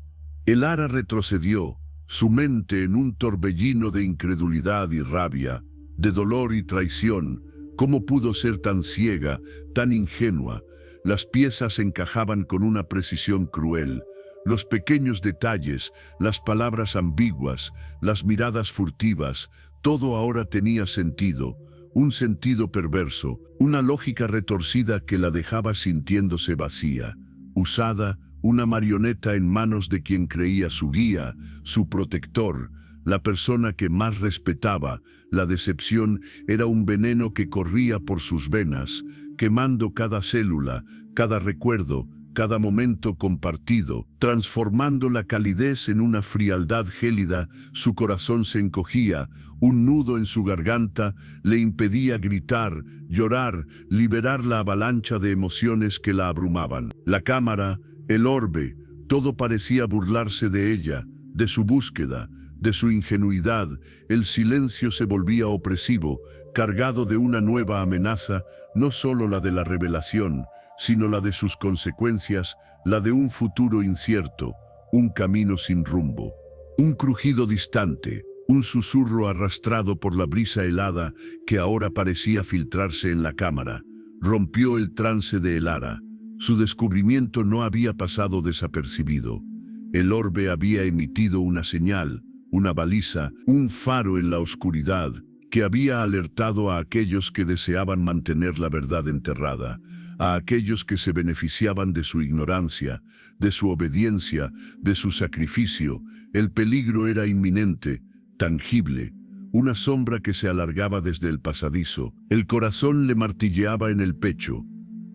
El Ara retrocedió, su mente en un torbellino de incredulidad y rabia, de dolor y traición. ¿Cómo pudo ser tan ciega, tan ingenua? Las piezas encajaban con una precisión cruel. Los pequeños detalles, las palabras ambiguas, las miradas furtivas, todo ahora tenía sentido, un sentido perverso, una lógica retorcida que la dejaba sintiéndose vacía, usada, una marioneta en manos de quien creía su guía, su protector, la persona que más respetaba. La decepción era un veneno que corría por sus venas, quemando cada célula, cada recuerdo, cada momento compartido, transformando la calidez en una frialdad gélida. Su corazón se encogía, un nudo en su garganta le impedía gritar, llorar, liberar la avalancha de emociones que la abrumaban. La cámara, el orbe, todo parecía burlarse de ella, de su búsqueda, de su ingenuidad. El silencio se volvía opresivo, cargado de una nueva amenaza, no solo la de la revelación, sino la de sus consecuencias, la de un futuro incierto, un camino sin rumbo. Un crujido distante, un susurro arrastrado por la brisa helada que ahora parecía filtrarse en la cámara, rompió el trance de El Ara. Su descubrimiento no había pasado desapercibido. El orbe había emitido una señal, una baliza, un faro en la oscuridad, que había alertado a aquellos que deseaban mantener la verdad enterrada, a aquellos que se beneficiaban de su ignorancia, de su obediencia, de su sacrificio. El peligro era inminente, tangible, una sombra que se alargaba desde el pasadizo. El corazón le martilleaba en el pecho,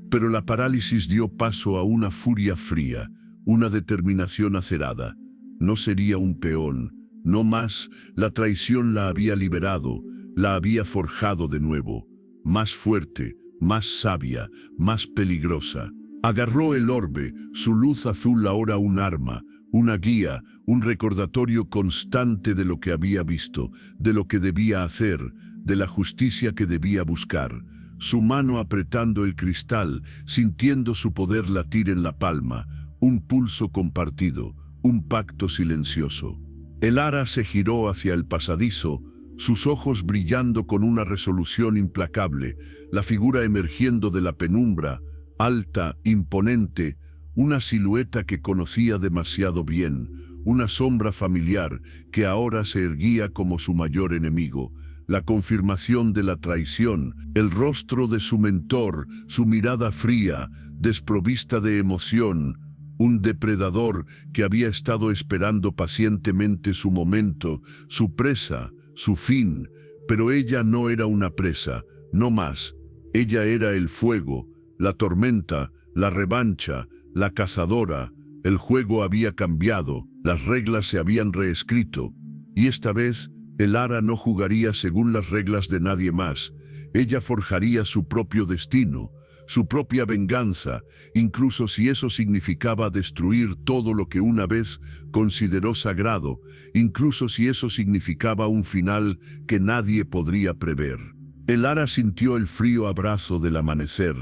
pero la parálisis dio paso a una furia fría, una determinación acerada. No sería un peón, no más. La traición la había liberado, la había forjado de nuevo, más fuerte, más sabia, más peligrosa. Agarró el orbe, su luz azul ahora un arma, una guía, un recordatorio constante de lo que había visto, de lo que debía hacer, de la justicia que debía buscar. Su mano apretando el cristal, sintiendo su poder latir en la palma, un pulso compartido, un pacto silencioso. El Ara se giró hacia el pasadizo, sus ojos brillando con una resolución implacable, la figura emergiendo de la penumbra, alta, imponente, una silueta que conocía demasiado bien, una sombra familiar que ahora se erguía como su mayor enemigo, la confirmación de la traición, el rostro de su mentor, su mirada fría, desprovista de emoción, un depredador que había estado esperando pacientemente su momento, su presa, su fin, pero ella no era una presa, no más. Ella era el fuego, la tormenta, la revancha, la cazadora. El juego había cambiado, las reglas se habían reescrito, y esta vez Elara no jugaría según las reglas de nadie más. Ella forjaría su propio destino, su propia venganza, incluso si eso significaba destruir todo lo que una vez consideró sagrado, incluso si eso significaba un final que nadie podría prever. Elara sintió el frío abrazo del amanecer,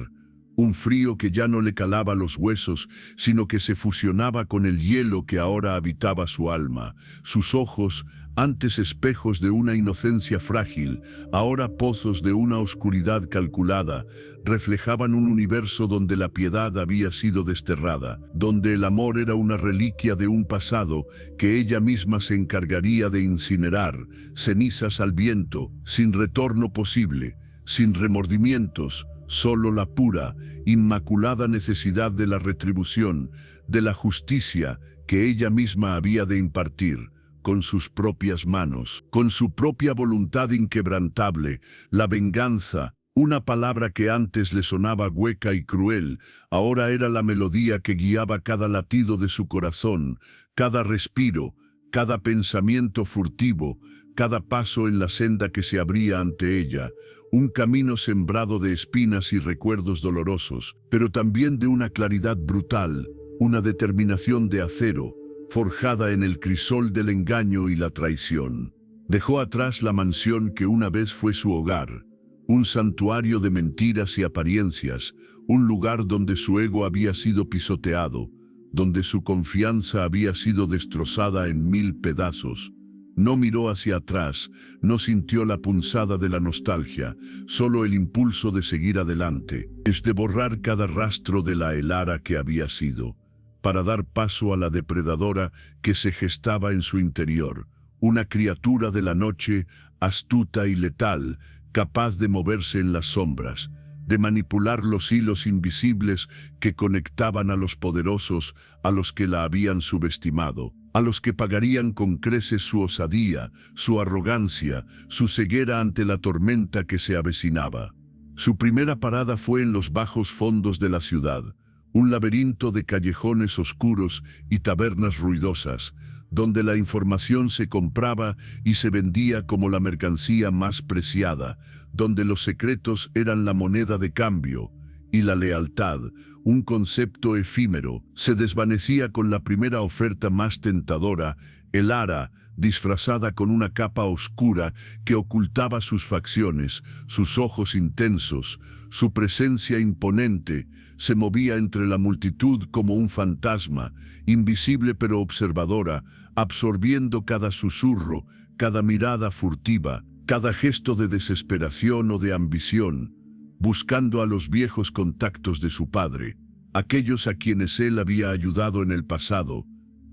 un frío que ya no le calaba los huesos, sino que se fusionaba con el hielo que ahora habitaba su alma. Sus ojos, antes espejos de una inocencia frágil, ahora pozos de una oscuridad calculada, reflejaban un universo donde la piedad había sido desterrada, donde el amor era una reliquia de un pasado que ella misma se encargaría de incinerar, cenizas al viento, sin retorno posible, sin remordimientos, solo la pura, inmaculada necesidad de la retribución, de la justicia que ella misma había de impartir, con sus propias manos, con su propia voluntad inquebrantable. La venganza, una palabra que antes le sonaba hueca y cruel, ahora era la melodía que guiaba cada latido de su corazón, cada respiro, cada pensamiento furtivo, cada paso en la senda que se abría ante ella. Un camino sembrado de espinas y recuerdos dolorosos, pero también de una claridad brutal, una determinación de acero, forjada en el crisol del engaño y la traición. Dejó atrás la mansión que una vez fue su hogar, un santuario de mentiras y apariencias, un lugar donde su ego había sido pisoteado, donde su confianza había sido destrozada en 1000 pedazos. No miró hacia atrás, no sintió la punzada de la nostalgia, solo el impulso de seguir adelante, de borrar cada rastro de la Elara que había sido, para dar paso a la depredadora que se gestaba en su interior, una criatura de la noche, astuta y letal, capaz de moverse en las sombras, de manipular los hilos invisibles que conectaban a los poderosos, a los que la habían subestimado, a los que pagarían con creces su osadía, su arrogancia, su ceguera ante la tormenta que se avecinaba. Su primera parada fue en los bajos fondos de la ciudad, un laberinto de callejones oscuros y tabernas ruidosas, donde la información se compraba y se vendía como la mercancía más preciada, donde los secretos eran la moneda de cambio, y la lealtad, un concepto efímero, se desvanecía con la primera oferta más tentadora. Elara, disfrazada con una capa oscura que ocultaba sus facciones, sus ojos intensos, su presencia imponente, se movía entre la multitud como un fantasma, invisible pero observadora, absorbiendo cada susurro, cada mirada furtiva, cada gesto de desesperación o de ambición, buscando a los viejos contactos de su padre, aquellos a quienes él había ayudado en el pasado,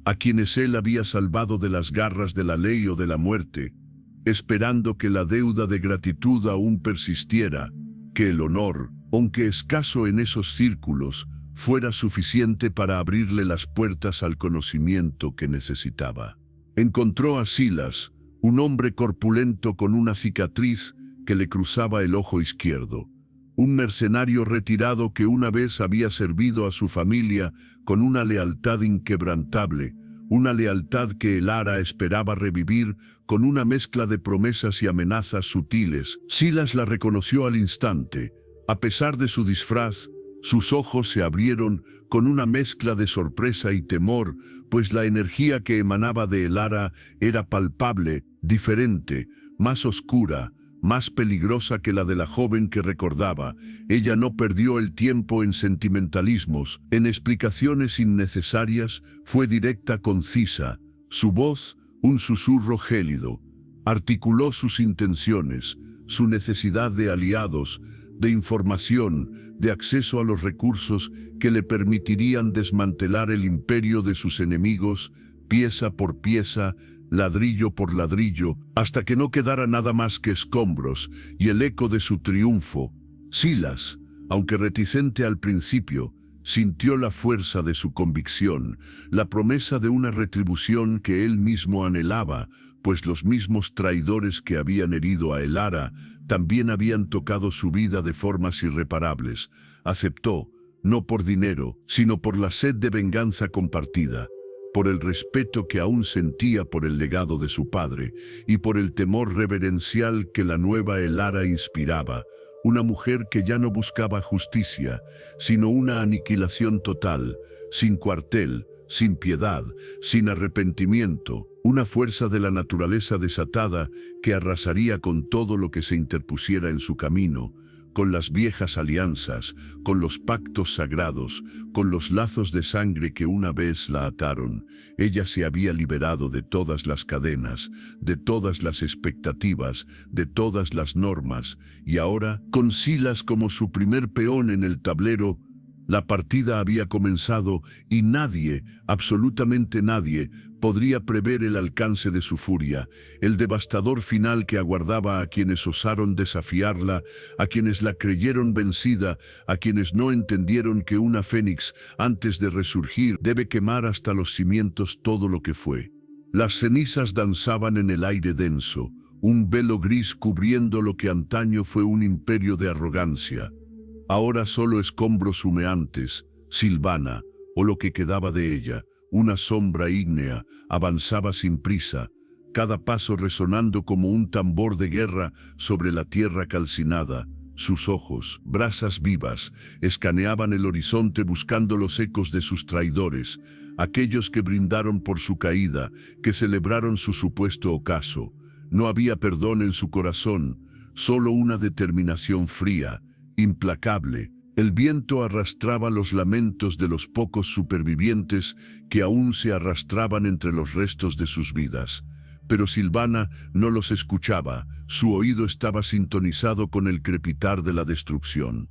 a quienes él había salvado de las garras de la ley o de la muerte, esperando que la deuda de gratitud aún persistiera, que el honor, aunque escaso en esos círculos, fuera suficiente para abrirle las puertas al conocimiento que necesitaba. Encontró a Silas, un hombre corpulento con una cicatriz que le cruzaba el ojo izquierdo, un mercenario retirado que una vez había servido a su familia con una lealtad inquebrantable, una lealtad que Elara esperaba revivir con una mezcla de promesas y amenazas sutiles. Silas la reconoció al instante. A pesar de su disfraz, sus ojos se abrieron con una mezcla de sorpresa y temor, pues la energía que emanaba de Elara era palpable, diferente, más oscura, más peligrosa que la de la joven que recordaba. Ella no perdió el tiempo en sentimentalismos, en explicaciones innecesarias, fue directa, concisa. Su voz, un susurro gélido, articuló sus intenciones, su necesidad de aliados, de información, de acceso a los recursos que le permitirían desmantelar el imperio de sus enemigos, pieza por pieza, ladrillo por ladrillo, hasta que no quedara nada más que escombros y el eco de su triunfo. Silas, aunque reticente al principio, Sintió la fuerza de su convicción, la promesa de una retribución que él mismo anhelaba, pues los mismos traidores que habían herido a Elara también habían tocado su vida de formas irreparables. Aceptó, no por dinero, sino por la sed de venganza compartida, por el respeto que aún sentía por el legado de su padre y por el temor reverencial que la nueva Elara inspiraba. Una mujer que ya no buscaba justicia, sino una aniquilación total, sin cuartel, sin piedad, sin arrepentimiento, una fuerza de la naturaleza desatada que arrasaría con todo lo que se interpusiera en su camino, con las viejas alianzas, con los pactos sagrados, con los lazos de sangre que una vez la ataron. Ella se había liberado de todas las cadenas, de todas las expectativas, de todas las normas, y ahora, con Silas como su primer peón en el tablero, la partida había comenzado y nadie, absolutamente nadie, podría prever el alcance de su furia, el devastador final que aguardaba a quienes osaron desafiarla, a quienes la creyeron vencida, a quienes no entendieron que una fénix, antes de resurgir, debe quemar hasta los cimientos todo lo que fue. Las cenizas danzaban en el aire denso, un velo gris cubriendo lo que antaño fue un imperio de arrogancia. Ahora solo escombros humeantes, Silvana, o lo que quedaba de ella, una sombra ígnea, avanzaba sin prisa, cada paso resonando como un tambor de guerra sobre la tierra calcinada. Sus ojos, brasas vivas, escaneaban el horizonte buscando los ecos de sus traidores, aquellos que brindaron por su caída, que celebraron su supuesto ocaso. No había perdón en su corazón, solo una determinación fría, implacable. El viento arrastraba los lamentos de los pocos supervivientes que aún se arrastraban entre los restos de sus vidas. Pero Silvana no los escuchaba, su oído estaba sintonizado con el crepitar de la destrucción,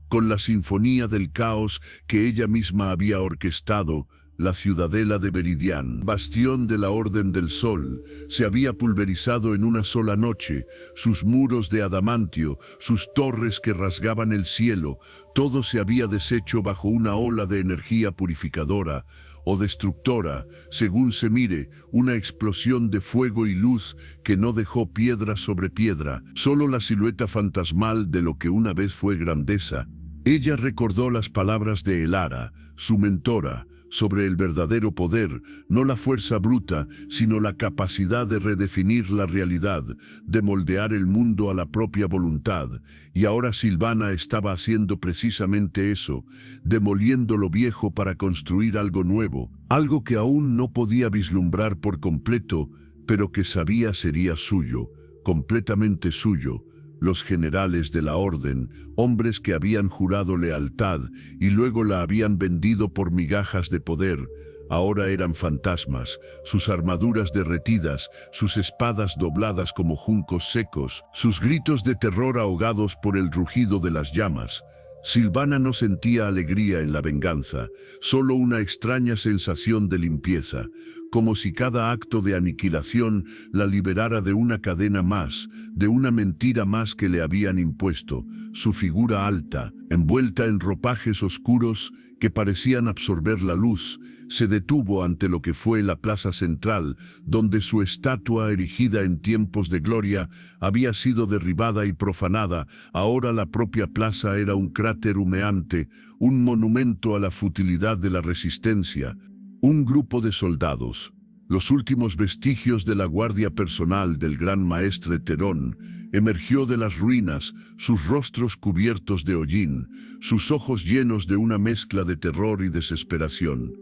con la sinfonía del caos que ella misma había orquestado. La ciudadela de Veridian, bastión de la Orden del Sol, se había pulverizado en una sola noche, sus muros de adamantio, sus torres que rasgaban el cielo, todo se había deshecho bajo una ola de energía purificadora o destructora, según se mire, una explosión de fuego y luz que no dejó piedra sobre piedra, solo la silueta fantasmal de lo que una vez fue grandeza. Ella recordó las palabras de Elara, su mentora, sobre el verdadero poder, no la fuerza bruta, sino la capacidad de redefinir la realidad, de moldear el mundo a la propia voluntad. Y ahora Silvana estaba haciendo precisamente eso, demoliendo lo viejo para construir algo nuevo, algo que aún no podía vislumbrar por completo, pero que sabía sería suyo, completamente suyo. Los generales de la orden, hombres que habían jurado lealtad y luego la habían vendido por migajas de poder, ahora eran fantasmas, sus armaduras derretidas, sus espadas dobladas como juncos secos, sus gritos de terror ahogados por el rugido de las llamas. Silvana no sentía alegría en la venganza, solo una extraña sensación de limpieza, como si cada acto de aniquilación la liberara de una cadena más, de una mentira más que le habían impuesto. Su figura alta, envuelta en ropajes oscuros que parecían absorber la luz, se detuvo ante lo que fue la plaza central, donde su estatua erigida en tiempos de gloria había sido derribada y profanada. Ahora la propia plaza era un cráter humeante, un monumento a la futilidad de la resistencia. Un grupo de soldados, los últimos vestigios de la guardia personal del gran maestre Terón, emergió de las ruinas, sus rostros cubiertos de hollín, sus ojos llenos de una mezcla de terror y desesperación.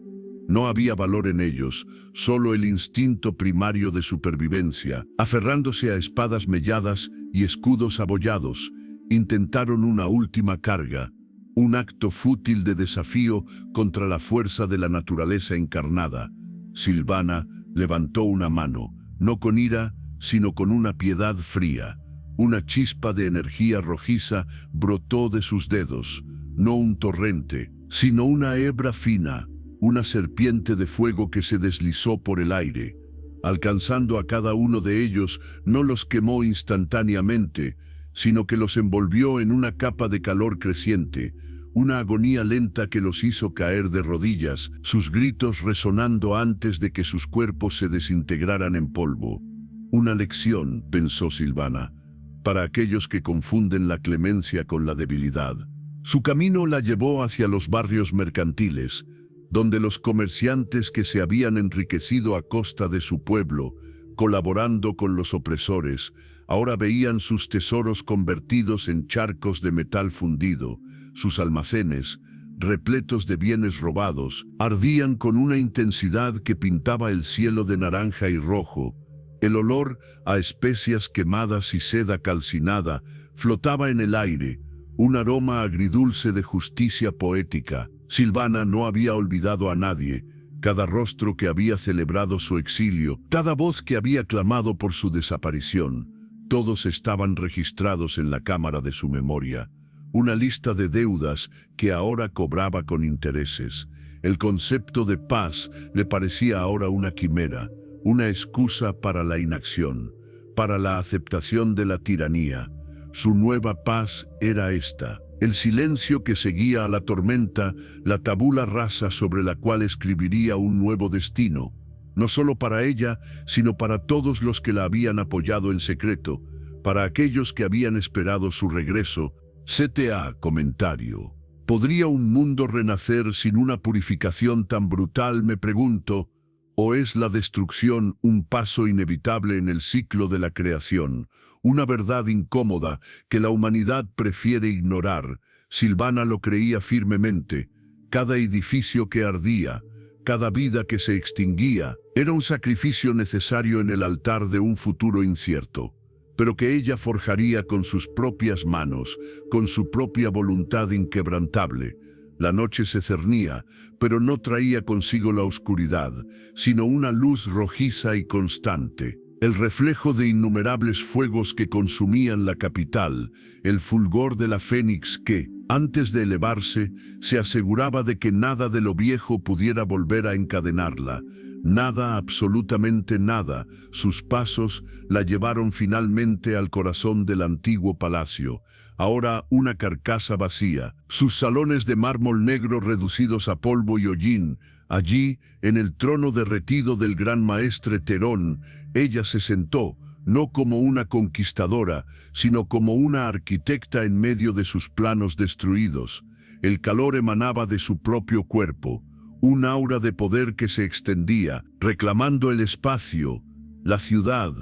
No había valor en ellos, solo el instinto primario de supervivencia. Aferrándose a espadas melladas y escudos abollados, intentaron una última carga, un acto fútil de desafío contra la fuerza de la naturaleza encarnada. Silvana levantó una mano, no con ira, sino con una piedad fría. Una chispa de energía rojiza brotó de sus dedos, no un torrente, sino una hebra fina, una serpiente de fuego que se deslizó por el aire. Alcanzando a cada uno de ellos, no los quemó instantáneamente, sino que los envolvió en una capa de calor creciente, una agonía lenta que los hizo caer de rodillas, sus gritos resonando antes de que sus cuerpos se desintegraran en polvo. Una lección, pensó Silvana, para aquellos que confunden la clemencia con la debilidad. Su camino la llevó hacia los barrios mercantiles, donde los comerciantes que se habían enriquecido a costa de su pueblo, colaborando con los opresores, ahora veían sus tesoros convertidos en charcos de metal fundido. Sus almacenes, repletos de bienes robados, ardían con una intensidad que pintaba el cielo de naranja y rojo. El olor a especias quemadas y seda calcinada flotaba en el aire, un aroma agridulce de justicia poética. Silvana no había olvidado a nadie. Cada rostro que había celebrado su exilio, cada voz que había clamado por su desaparición, todos estaban registrados en la cámara de su memoria. Una lista de deudas que ahora cobraba con intereses. El concepto de paz le parecía ahora una quimera, una excusa para la inacción, para la aceptación de la tiranía. Su nueva paz era esta: el silencio que seguía a la tormenta, la tabula rasa sobre la cual escribiría un nuevo destino, no solo para ella, sino para todos los que la habían apoyado en secreto, para aquellos que habían esperado su regreso. CTA comentario. ¿Podría un mundo renacer sin una purificación tan brutal, me pregunto? ¿O es la destrucción un paso inevitable en el ciclo de la creación? Una verdad incómoda que la humanidad prefiere ignorar. Silvana lo creía firmemente. Cada edificio que ardía, cada vida que se extinguía, era un sacrificio necesario en el altar de un futuro incierto, pero que ella forjaría con sus propias manos, con su propia voluntad inquebrantable. La noche se cernía, pero no traía consigo la oscuridad, sino una luz rojiza y constante, el reflejo de innumerables fuegos que consumían la capital, el fulgor de la fénix que, antes de elevarse, se aseguraba de que nada de lo viejo pudiera volver a encadenarla. Nada, absolutamente nada. Sus pasos la llevaron finalmente al corazón del antiguo palacio, ahora una carcasa vacía, sus salones de mármol negro reducidos a polvo y hollín. Allí, en el trono derretido del gran maestre Terón, ella se sentó, no como una conquistadora, sino como una arquitecta en medio de sus planos destruidos. El calor emanaba de su propio cuerpo, un aura de poder que se extendía, reclamando el espacio, la ciudad,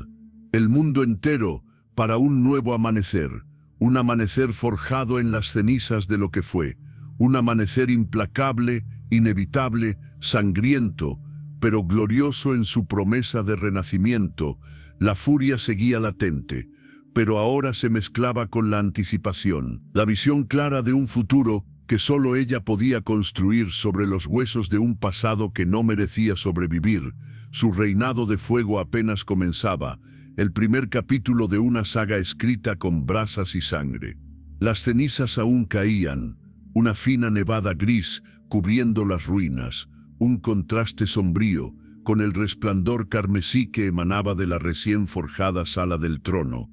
el mundo entero, para un nuevo amanecer. Un amanecer forjado en las cenizas de lo que fue. Un amanecer implacable, inevitable, sangriento, pero glorioso en su promesa de renacimiento. La furia seguía latente, pero ahora se mezclaba con la anticipación, la visión clara de un futuro que solo ella podía construir sobre los huesos de un pasado que no merecía sobrevivir. Su reinado de fuego apenas comenzaba, el primer capítulo de una saga escrita con brasas y sangre. Las cenizas aún caían, una fina nevada gris cubriendo las ruinas, un contraste sombrío con el resplandor carmesí que emanaba de la recién forjada sala del trono,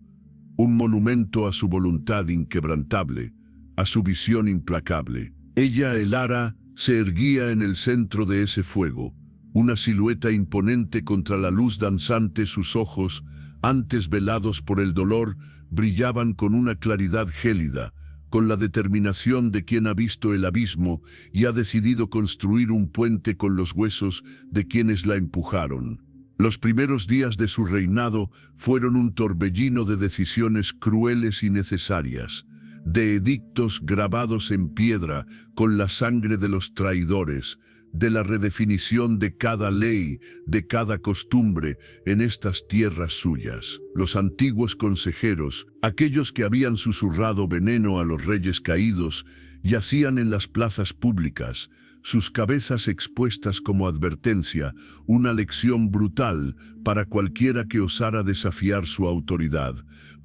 un monumento a su voluntad inquebrantable, a su visión implacable. Ella, Elara, se erguía en el centro de ese fuego, una silueta imponente contra la luz danzante. Sus ojos, antes velados por el dolor, brillaban con una claridad gélida, con la determinación de quien ha visto el abismo y ha decidido construir un puente con los huesos de quienes la empujaron. Los primeros días de su reinado fueron un torbellino de decisiones crueles y necesarias, de edictos grabados en piedra con la sangre de los traidores, de la redefinición de cada ley, de cada costumbre en estas tierras suyas. Los antiguos consejeros, aquellos que habían susurrado veneno a los reyes caídos, yacían en las plazas públicas, sus cabezas expuestas como advertencia, una lección brutal para cualquiera que osara desafiar su autoridad,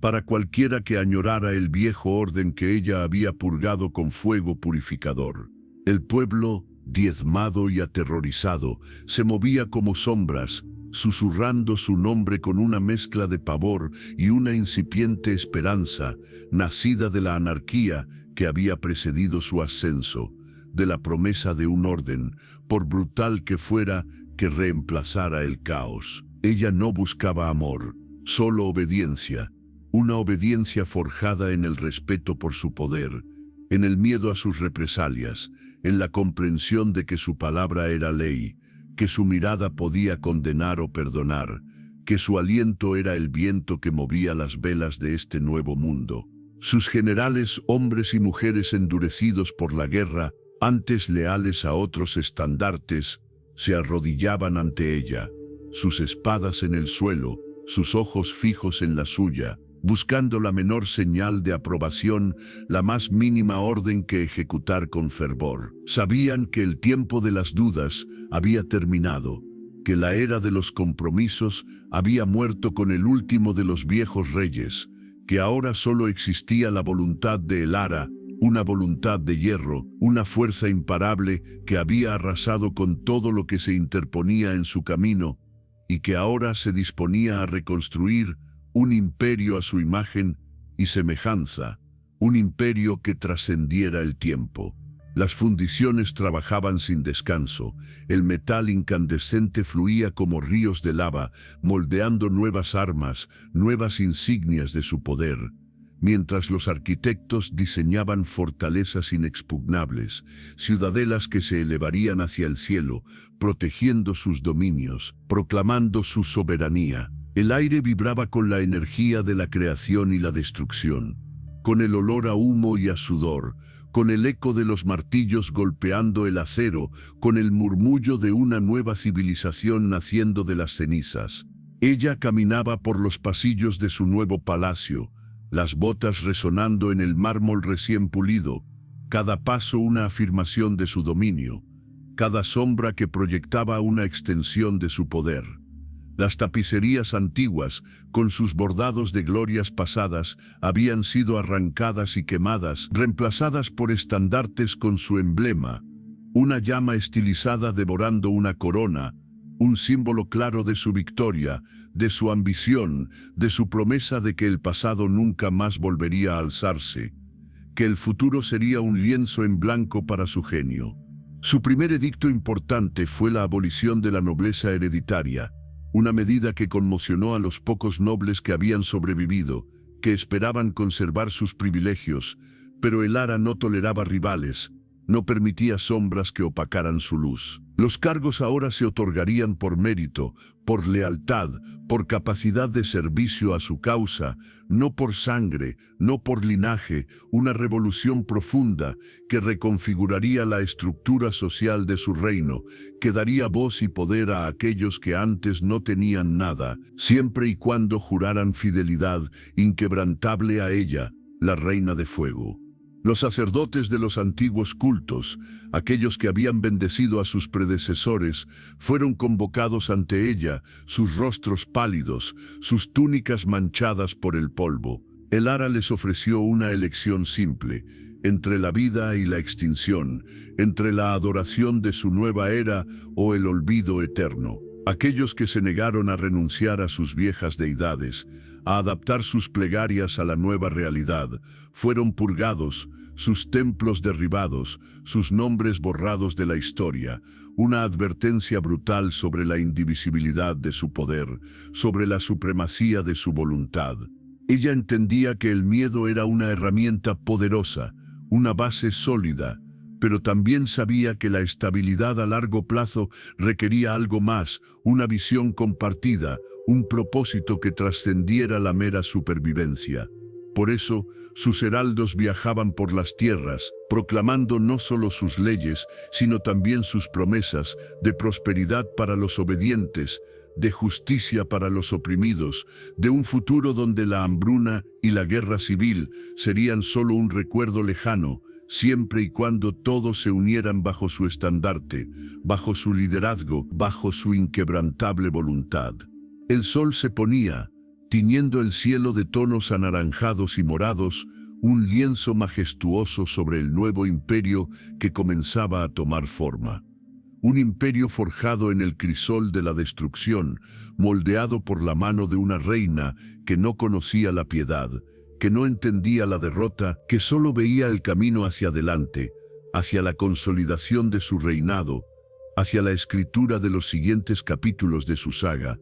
para cualquiera que añorara el viejo orden que ella había purgado con fuego purificador. El pueblo, diezmado y aterrorizado, se movía como sombras, susurrando su nombre con una mezcla de pavor y una incipiente esperanza, nacida de la anarquía que había precedido su ascenso, de la promesa de un orden, por brutal que fuera, que reemplazara el caos. Ella no buscaba amor, solo obediencia, una obediencia forjada en el respeto por su poder, en el miedo a sus represalias, en la comprensión de que su palabra era ley, que su mirada podía condenar o perdonar, que su aliento era el viento que movía las velas de este nuevo mundo. Sus generales, hombres y mujeres endurecidos por la guerra, antes leales a otros estandartes, se arrodillaban ante ella, sus espadas en el suelo, sus ojos fijos en la suya, buscando la menor señal de aprobación, la más mínima orden que ejecutar con fervor. Sabían que el tiempo de las dudas había terminado, que la era de los compromisos había muerto con el último de los viejos reyes, que ahora solo existía la voluntad de Elara, una voluntad de hierro, una fuerza imparable que había arrasado con todo lo que se interponía en su camino y que ahora se disponía a reconstruir un imperio a su imagen y semejanza, un imperio que trascendiera el tiempo. Las fundiciones trabajaban sin descanso, el metal incandescente fluía como ríos de lava, moldeando nuevas armas, nuevas insignias de su poder, mientras los arquitectos diseñaban fortalezas inexpugnables, ciudadelas que se elevarían hacia el cielo, protegiendo sus dominios, proclamando su soberanía. El aire vibraba con la energía de la creación y la destrucción, con el olor a humo y a sudor, con el eco de los martillos golpeando el acero, con el murmullo de una nueva civilización naciendo de las cenizas. Ella caminaba por los pasillos de su nuevo palacio, las botas resonando en el mármol recién pulido, cada paso una afirmación de su dominio, cada sombra que proyectaba una extensión de su poder. Las tapicerías antiguas, con sus bordados de glorias pasadas, habían sido arrancadas y quemadas, reemplazadas por estandartes con su emblema, una llama estilizada devorando una corona, un símbolo claro de su victoria, de su ambición, de su promesa de que el pasado nunca más volvería a alzarse, que el futuro sería un lienzo en blanco para su genio. Su primer edicto importante fue la abolición de la nobleza hereditaria, una medida que conmocionó a los pocos nobles que habían sobrevivido, que esperaban conservar sus privilegios, pero Elara no toleraba rivales, no permitía sombras que opacaran su luz. Los cargos ahora se otorgarían por mérito, por lealtad, por capacidad de servicio a su causa, no por sangre, no por linaje, una revolución profunda que reconfiguraría la estructura social de su reino, que daría voz y poder a aquellos que antes no tenían nada, siempre y cuando juraran fidelidad inquebrantable a ella, la Reina de Fuego. Los sacerdotes de los antiguos cultos, aquellos que habían bendecido a sus predecesores, fueron convocados ante ella, sus rostros pálidos, sus túnicas manchadas por el polvo. Elara les ofreció una elección simple, entre la vida y la extinción, entre la adoración de su nueva era o el olvido eterno. Aquellos que se negaron a renunciar a sus viejas deidades, a adaptar sus plegarias a la nueva realidad, fueron purgados, sus templos derribados, sus nombres borrados de la historia, una advertencia brutal sobre la indivisibilidad de su poder, sobre la supremacía de su voluntad. Ella entendía que el miedo era una herramienta poderosa, una base sólida, pero también sabía que la estabilidad a largo plazo requería algo más, una visión compartida, un propósito que trascendiera la mera supervivencia. Por eso, sus heraldos viajaban por las tierras, proclamando no solo sus leyes, sino también sus promesas de prosperidad para los obedientes, de justicia para los oprimidos, de un futuro donde la hambruna y la guerra civil serían solo un recuerdo lejano, siempre y cuando todos se unieran bajo su estandarte, bajo su liderazgo, bajo su inquebrantable voluntad. El sol se ponía, tiñendo el cielo de tonos anaranjados y morados, un lienzo majestuoso sobre el nuevo imperio que comenzaba a tomar forma. Un imperio forjado en el crisol de la destrucción, moldeado por la mano de una reina que no conocía la piedad, que no entendía la derrota, que solo veía el camino hacia adelante, hacia la consolidación de su reinado, hacia la escritura de los siguientes capítulos de su saga,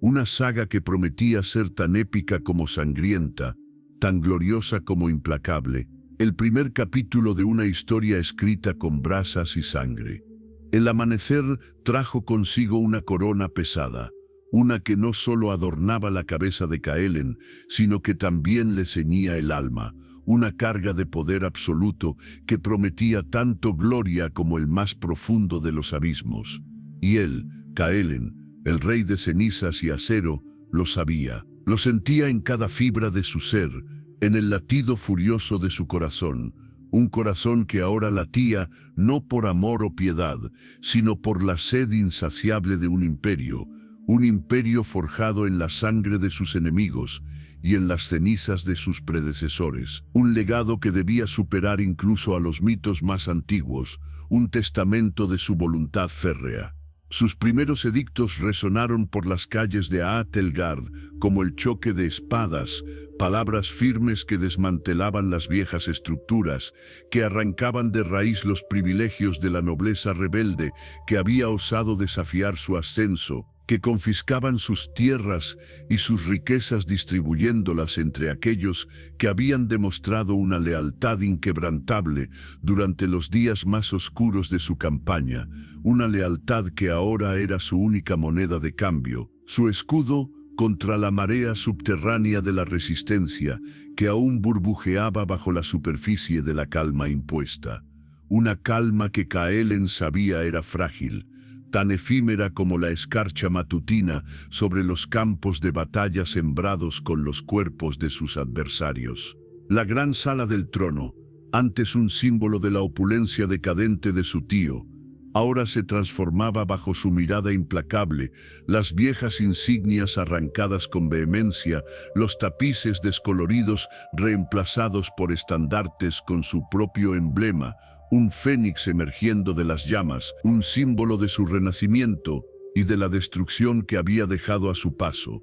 una saga que prometía ser tan épica como sangrienta, tan gloriosa como implacable, el primer capítulo de una historia escrita con brasas y sangre. El amanecer trajo consigo una corona pesada, una que no solo adornaba la cabeza de Kaelen, sino que también le ceñía el alma, una carga de poder absoluto que prometía tanto gloria como el más profundo de los abismos. Y él, Kaelen, el rey de cenizas y acero, lo sabía, lo sentía en cada fibra de su ser, en el latido furioso de su corazón, un corazón que ahora latía no por amor o piedad, sino por la sed insaciable de un imperio forjado en la sangre de sus enemigos y en las cenizas de sus predecesores, un legado que debía superar incluso a los mitos más antiguos, un testamento de su voluntad férrea. Sus primeros edictos resonaron por las calles de Aatelgard como el choque de espadas, palabras firmes que desmantelaban las viejas estructuras, que arrancaban de raíz los privilegios de la nobleza rebelde que había osado desafiar su ascenso, que confiscaban sus tierras y sus riquezas distribuyéndolas entre aquellos que habían demostrado una lealtad inquebrantable durante los días más oscuros de su campaña, una lealtad que ahora era su única moneda de cambio, su escudo contra la marea subterránea de la resistencia que aún burbujeaba bajo la superficie de la calma impuesta. Una calma que Kaelen sabía era frágil, tan efímera como la escarcha matutina sobre los campos de batalla sembrados con los cuerpos de sus adversarios. La gran sala del trono, antes un símbolo de la opulencia decadente de su tío, ahora se transformaba bajo su mirada implacable, las viejas insignias arrancadas con vehemencia, los tapices descoloridos reemplazados por estandartes con su propio emblema, un fénix emergiendo de las llamas, un símbolo de su renacimiento y de la destrucción que había dejado a su paso.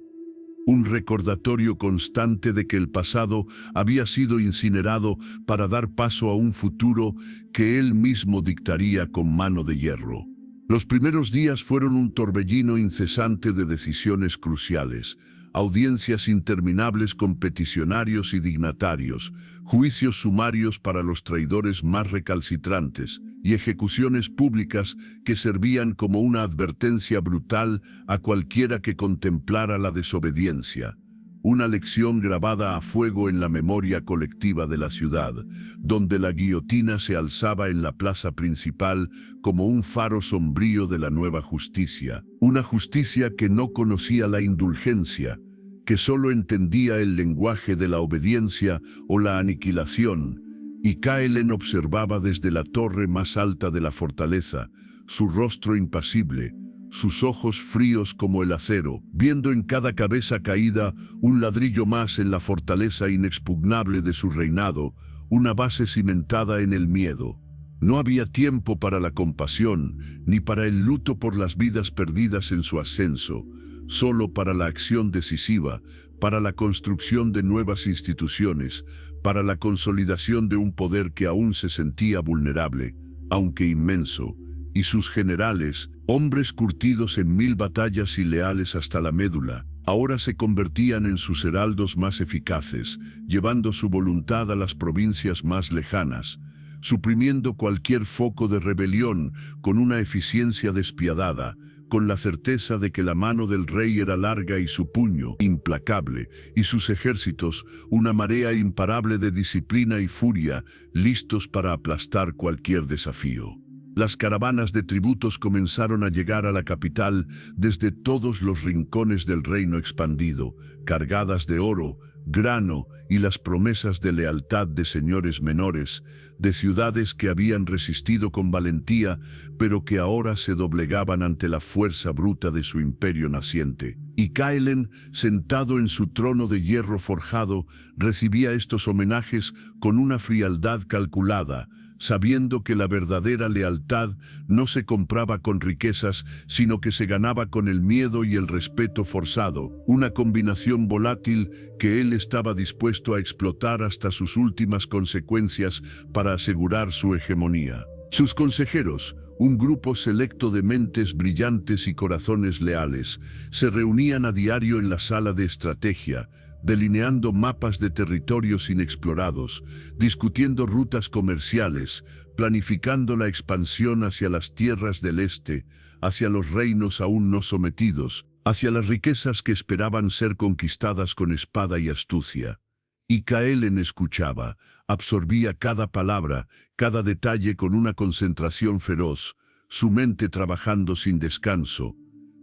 Un recordatorio constante de que el pasado había sido incinerado para dar paso a un futuro que él mismo dictaría con mano de hierro. Los primeros días fueron un torbellino incesante de decisiones cruciales, audiencias interminables con peticionarios y dignatarios, juicios sumarios para los traidores más recalcitrantes y ejecuciones públicas que servían como una advertencia brutal a cualquiera que contemplara la desobediencia. Una lección grabada a fuego en la memoria colectiva de la ciudad, donde la guillotina se alzaba en la plaza principal como un faro sombrío de la nueva justicia. Una justicia que no conocía la indulgencia, que solo entendía el lenguaje de la obediencia o la aniquilación, y Kaelen observaba desde la torre más alta de la fortaleza, su rostro impasible, sus ojos fríos como el acero, viendo en cada cabeza caída un ladrillo más en la fortaleza inexpugnable de su reinado, una base cimentada en el miedo. No había tiempo para la compasión, ni para el luto por las vidas perdidas en su ascenso, solo para la acción decisiva, para la construcción de nuevas instituciones, para la consolidación de un poder que aún se sentía vulnerable, aunque inmenso, y sus generales, hombres curtidos en 1000 batallas y leales hasta la médula, ahora se convertían en sus heraldos más eficaces, llevando su voluntad a las provincias más lejanas, suprimiendo cualquier foco de rebelión con una eficiencia despiadada, con la certeza de que la mano del rey era larga y su puño implacable, y sus ejércitos una marea imparable de disciplina y furia, listos para aplastar cualquier desafío. Las caravanas de tributos comenzaron a llegar a la capital desde todos los rincones del reino expandido, cargadas de oro, grano y las promesas de lealtad de señores menores, de ciudades que habían resistido con valentía, pero que ahora se doblegaban ante la fuerza bruta de su imperio naciente. Y Kaelen, sentado en su trono de hierro forjado, recibía estos homenajes con una frialdad calculada, sabiendo que la verdadera lealtad no se compraba con riquezas, sino que se ganaba con el miedo y el respeto forzado, una combinación volátil que él estaba dispuesto a explotar hasta sus últimas consecuencias para asegurar su hegemonía. Sus consejeros, un grupo selecto de mentes brillantes y corazones leales, se reunían a diario en la sala de estrategia, delineando mapas de territorios inexplorados, discutiendo rutas comerciales, planificando la expansión hacia las tierras del este, hacia los reinos aún no sometidos, hacia las riquezas que esperaban ser conquistadas con espada y astucia. Y Kaelen escuchaba, absorbía cada palabra, cada detalle con una concentración feroz, su mente trabajando sin descanso,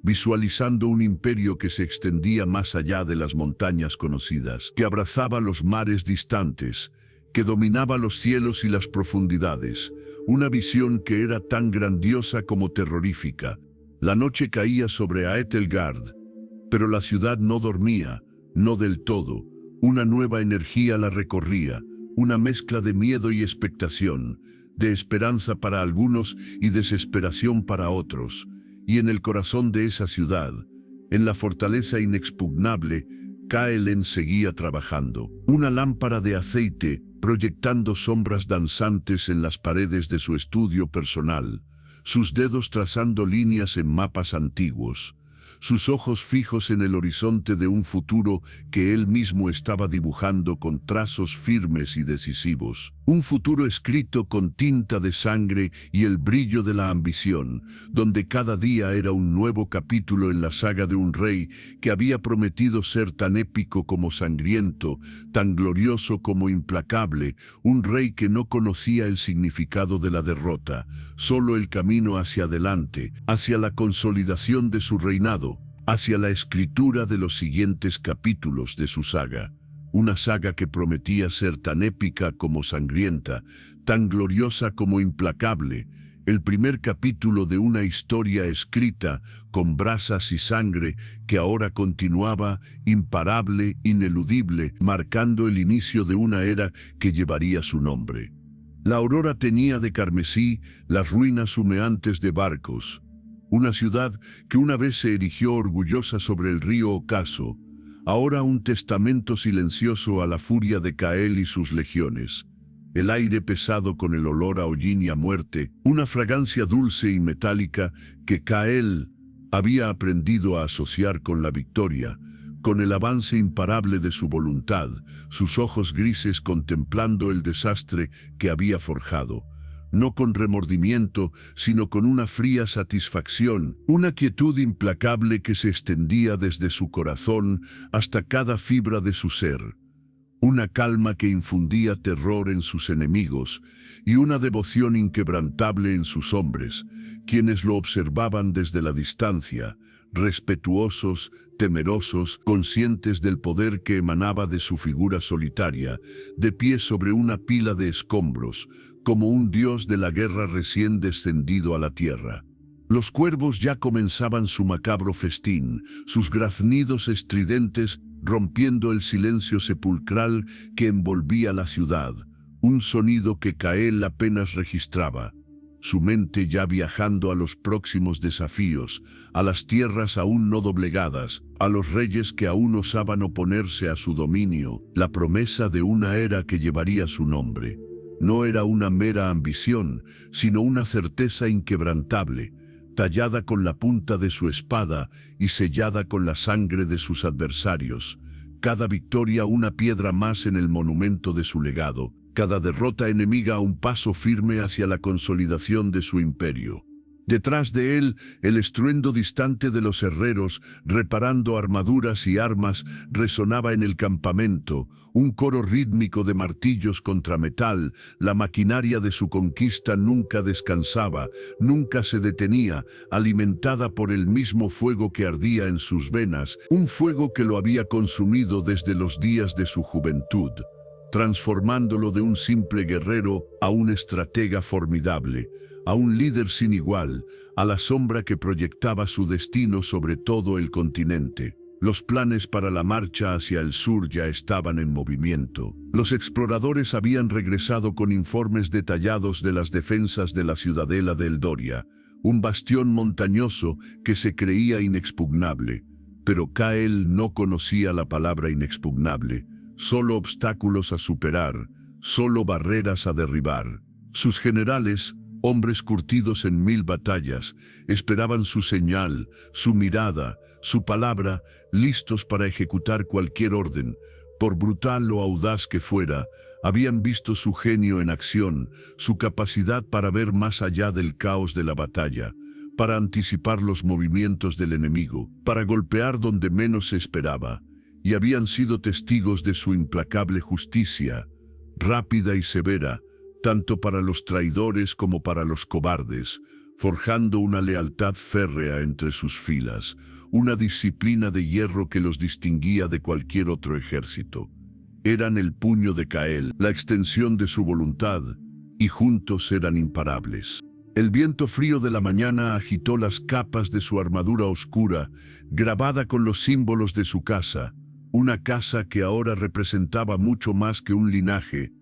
visualizando un imperio que se extendía más allá de las montañas conocidas, que abrazaba los mares distantes, que dominaba los cielos y las profundidades, una visión que era tan grandiosa como terrorífica. La noche caía sobre Aethelgard, pero la ciudad no dormía, no del todo. Una nueva energía la recorría, una mezcla de miedo y expectación, de esperanza para algunos y desesperación para otros. Y en el corazón de esa ciudad, en la fortaleza inexpugnable, Kaelen seguía trabajando. Una lámpara de aceite proyectando sombras danzantes en las paredes de su estudio personal, sus dedos trazando líneas en mapas antiguos, sus ojos fijos en el horizonte de un futuro que él mismo estaba dibujando con trazos firmes y decisivos. Un futuro escrito con tinta de sangre y el brillo de la ambición, donde cada día era un nuevo capítulo en la saga de un rey que había prometido ser tan épico como sangriento, tan glorioso como implacable, un rey que no conocía el significado de la derrota, solo el camino hacia adelante, hacia la consolidación de su reinado, hacia la escritura de los siguientes capítulos de su saga. Una saga que prometía ser tan épica como sangrienta, tan gloriosa como implacable, el primer capítulo de una historia escrita con brasas y sangre que ahora continuaba imparable, ineludible, marcando el inicio de una era que llevaría su nombre. La aurora teñía de carmesí las ruinas humeantes de Barcos, una ciudad que una vez se erigió orgullosa sobre el río Ocaso, ahora un testamento silencioso a la furia de Kael y sus legiones. El aire pesado con el olor a hollín y a muerte, una fragancia dulce y metálica que Kael había aprendido a asociar con la victoria, con el avance imparable de su voluntad, sus ojos grises contemplando el desastre que había forjado. No con remordimiento, sino con una fría satisfacción, una quietud implacable que se extendía desde su corazón hasta cada fibra de su ser. Una calma que infundía terror en sus enemigos y una devoción inquebrantable en sus hombres, quienes lo observaban desde la distancia, respetuosos, temerosos, conscientes del poder que emanaba de su figura solitaria, de pie sobre una pila de escombros, como un dios de la guerra recién descendido a la tierra. Los cuervos ya comenzaban su macabro festín, sus graznidos estridentes rompiendo el silencio sepulcral que envolvía la ciudad, un sonido que Kael apenas registraba, su mente ya viajando a los próximos desafíos, a las tierras aún no doblegadas, a los reyes que aún osaban oponerse a su dominio, la promesa de una era que llevaría su nombre. No era una mera ambición, sino una certeza inquebrantable, tallada con la punta de su espada y sellada con la sangre de sus adversarios. Cada victoria una piedra más en el monumento de su legado, cada derrota enemiga un paso firme hacia la consolidación de su imperio. Detrás de él, el estruendo distante de los herreros, reparando armaduras y armas, resonaba en el campamento, un coro rítmico de martillos contra metal. La maquinaria de su conquista nunca descansaba, nunca se detenía, alimentada por el mismo fuego que ardía en sus venas, un fuego que lo había consumido desde los días de su juventud, transformándolo de un simple guerrero a un estratega formidable, a un líder sin igual, a la sombra que proyectaba su destino sobre todo el continente. Los planes para la marcha hacia el sur ya estaban en movimiento. Los exploradores habían regresado con informes detallados de las defensas de la ciudadela de Eldoria, un bastión montañoso que se creía inexpugnable. Pero Kael no conocía la palabra inexpugnable, solo obstáculos a superar, solo barreras a derribar. Sus generales, hombres curtidos en 1000 batallas, esperaban su señal, su mirada, su palabra, listos para ejecutar cualquier orden. Por brutal o audaz que fuera, habían visto su genio en acción, su capacidad para ver más allá del caos de la batalla, para anticipar los movimientos del enemigo, para golpear donde menos se esperaba, y habían sido testigos de su implacable justicia, rápida y severa, tanto para los traidores como para los cobardes, forjando una lealtad férrea entre sus filas, una disciplina de hierro que los distinguía de cualquier otro ejército. Eran el puño de Kael, la extensión de su voluntad, y juntos eran imparables. El viento frío de la mañana agitó las capas de su armadura oscura, grabada con los símbolos de su casa, una casa que ahora representaba mucho más que un linaje,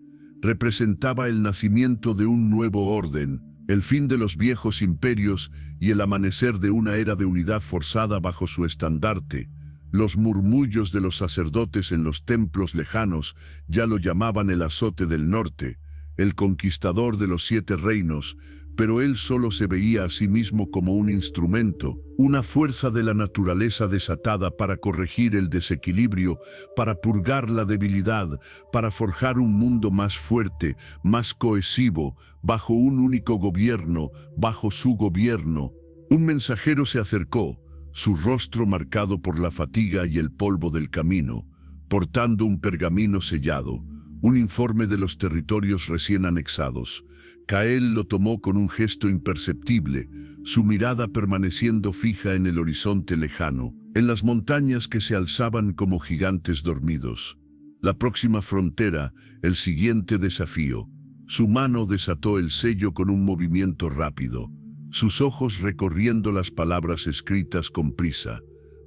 representaba el nacimiento de un nuevo orden, el fin de los viejos imperios y el amanecer de una era de unidad forzada bajo su estandarte. Los murmullos de los sacerdotes en los templos lejanos ya lo llamaban el azote del norte, el conquistador de los 7 reinos, pero él solo se veía a sí mismo como un instrumento, una fuerza de la naturaleza desatada para corregir el desequilibrio, para purgar la debilidad, para forjar un mundo más fuerte, más cohesivo, bajo un único gobierno, bajo su gobierno. Un mensajero se acercó, su rostro marcado por la fatiga y el polvo del camino, portando un pergamino sellado, un informe de los territorios recién anexados. Kael lo tomó con un gesto imperceptible, su mirada permaneciendo fija en el horizonte lejano, en las montañas que se alzaban como gigantes dormidos. La próxima frontera, el siguiente desafío. Su mano desató el sello con un movimiento rápido, sus ojos recorriendo las palabras escritas con prisa,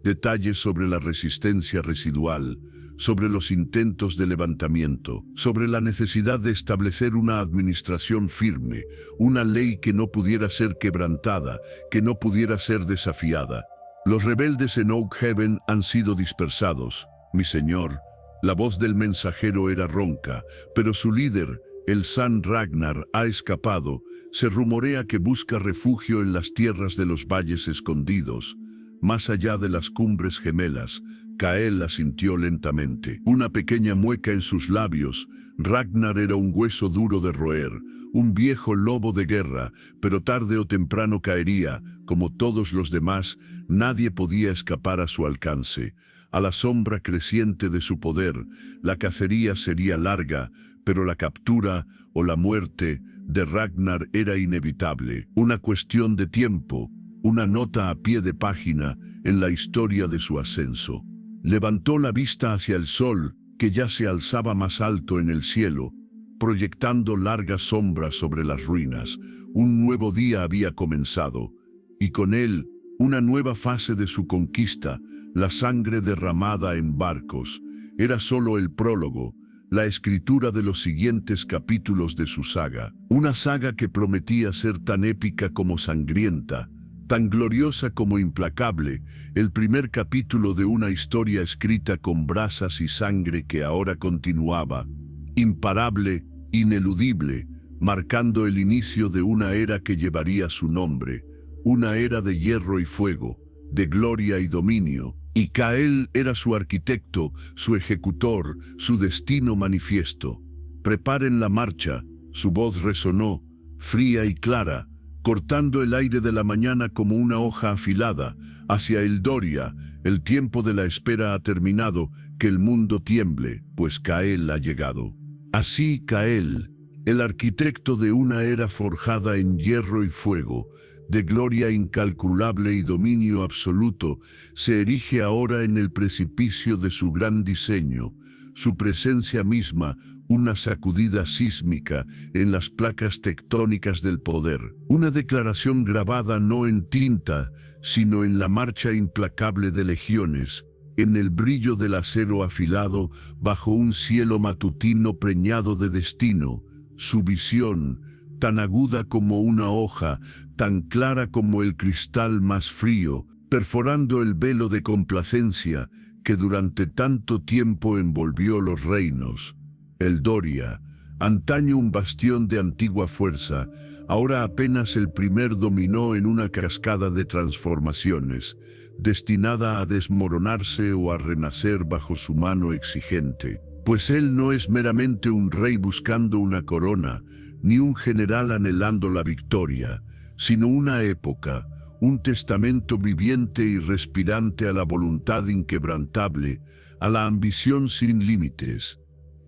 detalles sobre la resistencia residual, sobre los intentos de levantamiento, sobre la necesidad de establecer una administración firme, una ley que no pudiera ser quebrantada, que no pudiera ser desafiada. Los rebeldes en Oak Heaven han sido dispersados, mi señor. La voz del mensajero era ronca, pero su líder, el San Ragnar, ha escapado. Se rumorea que busca refugio en las tierras de los valles escondidos, más allá de las cumbres gemelas. Kael asintió lentamente. Una pequeña mueca en sus labios. Ragnar era un hueso duro de roer, un viejo lobo de guerra, pero tarde o temprano caería. Como todos los demás, nadie podía escapar a su alcance. A la sombra creciente de su poder, la cacería sería larga, pero la captura o la muerte de Ragnar era inevitable. Una cuestión de tiempo, una nota a pie de página en la historia de su ascenso. Levantó la vista hacia el sol, que ya se alzaba más alto en el cielo, proyectando largas sombras sobre las ruinas. Un nuevo día había comenzado, y con él, una nueva fase de su conquista, la sangre derramada en barcos. Era solo el prólogo, la escritura de los siguientes capítulos de su saga. Una saga que prometía ser tan épica como sangrienta, tan gloriosa como implacable, el primer capítulo de una historia escrita con brasas y sangre que ahora continuaba, imparable, ineludible, marcando el inicio de una era que llevaría su nombre, una era de hierro y fuego, de gloria y dominio, y Kael era su arquitecto, su ejecutor, su destino manifiesto. Preparen la marcha, su voz resonó, fría y clara, cortando el aire de la mañana como una hoja afilada, hacia Eldoria. El tiempo de la espera ha terminado, que el mundo tiemble, pues Kael ha llegado. Así Kael, el arquitecto de una era forjada en hierro y fuego, de gloria incalculable y dominio absoluto, se erige ahora en el precipicio de su gran diseño, su presencia misma, una sacudida sísmica en las placas tectónicas del poder, una declaración grabada no en tinta, sino en la marcha implacable de legiones, en el brillo del acero afilado, bajo un cielo matutino preñado de destino, su visión, tan aguda como una hoja, tan clara como el cristal más frío, perforando el velo de complacencia que durante tanto tiempo envolvió los reinos. El Doria, antaño un bastión de antigua fuerza, ahora apenas el primer dominó en una cascada de transformaciones, destinada a desmoronarse o a renacer bajo su mano exigente. Pues él no es meramente un rey buscando una corona, ni un general anhelando la victoria, sino una época, un testamento viviente y respirante a la voluntad inquebrantable, a la ambición sin límites.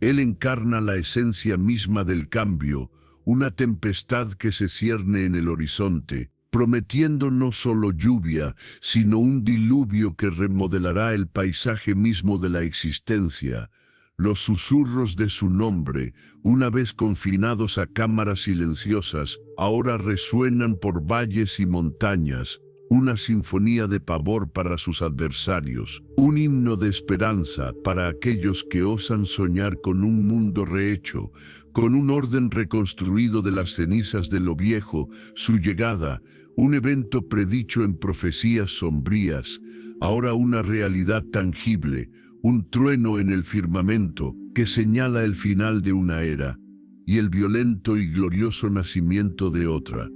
Él encarna la esencia misma del cambio, una tempestad que se cierne en el horizonte, prometiendo no solo lluvia, sino un diluvio que remodelará el paisaje mismo de la existencia. Los susurros de su nombre, una vez confinados a cámaras silenciosas, ahora resuenan por valles y montañas, una sinfonía de pavor para sus adversarios, un himno de esperanza para aquellos que osan soñar con un mundo rehecho, con un orden reconstruido de las cenizas de lo viejo. Su llegada, un evento predicho en profecías sombrías, ahora una realidad tangible, un trueno en el firmamento que señala el final de una era y el violento y glorioso nacimiento de otra,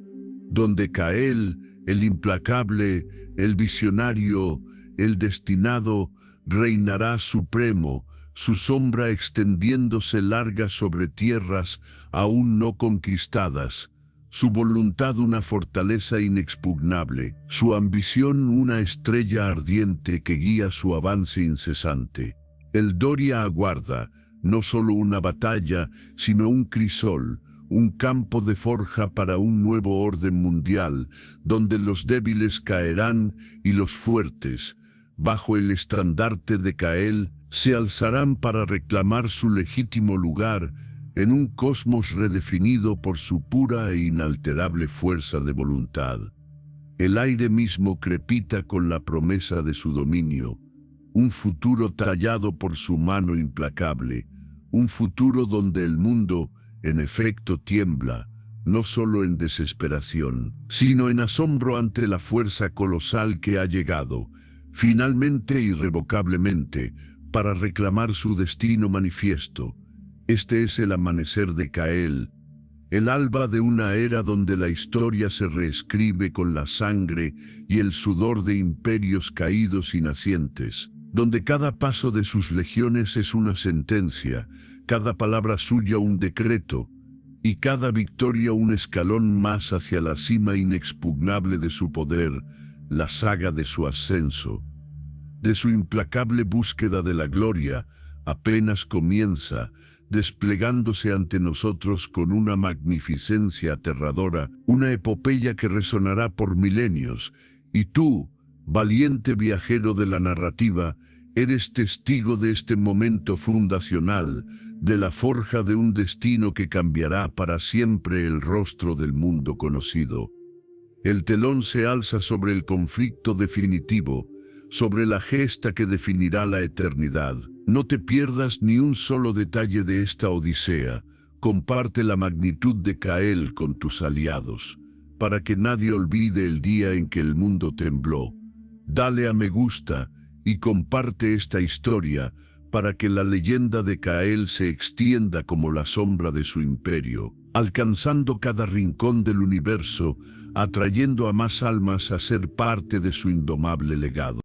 donde Cael, el implacable, el visionario, el destinado, reinará supremo, su sombra extendiéndose larga sobre tierras aún no conquistadas, su voluntad una fortaleza inexpugnable, su ambición una estrella ardiente que guía su avance incesante. El Doria aguarda, no solo una batalla, sino un crisol, un campo de forja para un nuevo orden mundial, donde los débiles caerán y los fuertes, bajo el estandarte de Cael, se alzarán para reclamar su legítimo lugar en un cosmos redefinido por su pura e inalterable fuerza de voluntad. El aire mismo crepita con la promesa de su dominio, un futuro tallado por su mano implacable, un futuro donde el mundo, en efecto, tiembla, no solo en desesperación, sino en asombro ante la fuerza colosal que ha llegado, finalmente e irrevocablemente, para reclamar su destino manifiesto. Este es el amanecer de Cael, el alba de una era donde la historia se reescribe con la sangre y el sudor de imperios caídos y nacientes, donde cada paso de sus legiones es una sentencia, cada palabra suya un decreto, y cada victoria un escalón más hacia la cima inexpugnable de su poder, la saga de su ascenso. De su implacable búsqueda de la gloria, apenas comienza, desplegándose ante nosotros con una magnificencia aterradora, una epopeya que resonará por milenios, y tú, valiente viajero de la narrativa, eres testigo de este momento fundacional, de la forja de un destino que cambiará para siempre el rostro del mundo conocido. El telón se alza sobre el conflicto definitivo, sobre la gesta que definirá la eternidad. No te pierdas ni un solo detalle de esta odisea. Comparte la magnitud de Cael con tus aliados, para que nadie olvide el día en que el mundo tembló. Dale a me gusta y comparte esta historia para que la leyenda de Cael se extienda como la sombra de su imperio, alcanzando cada rincón del universo, atrayendo a más almas a ser parte de su indomable legado.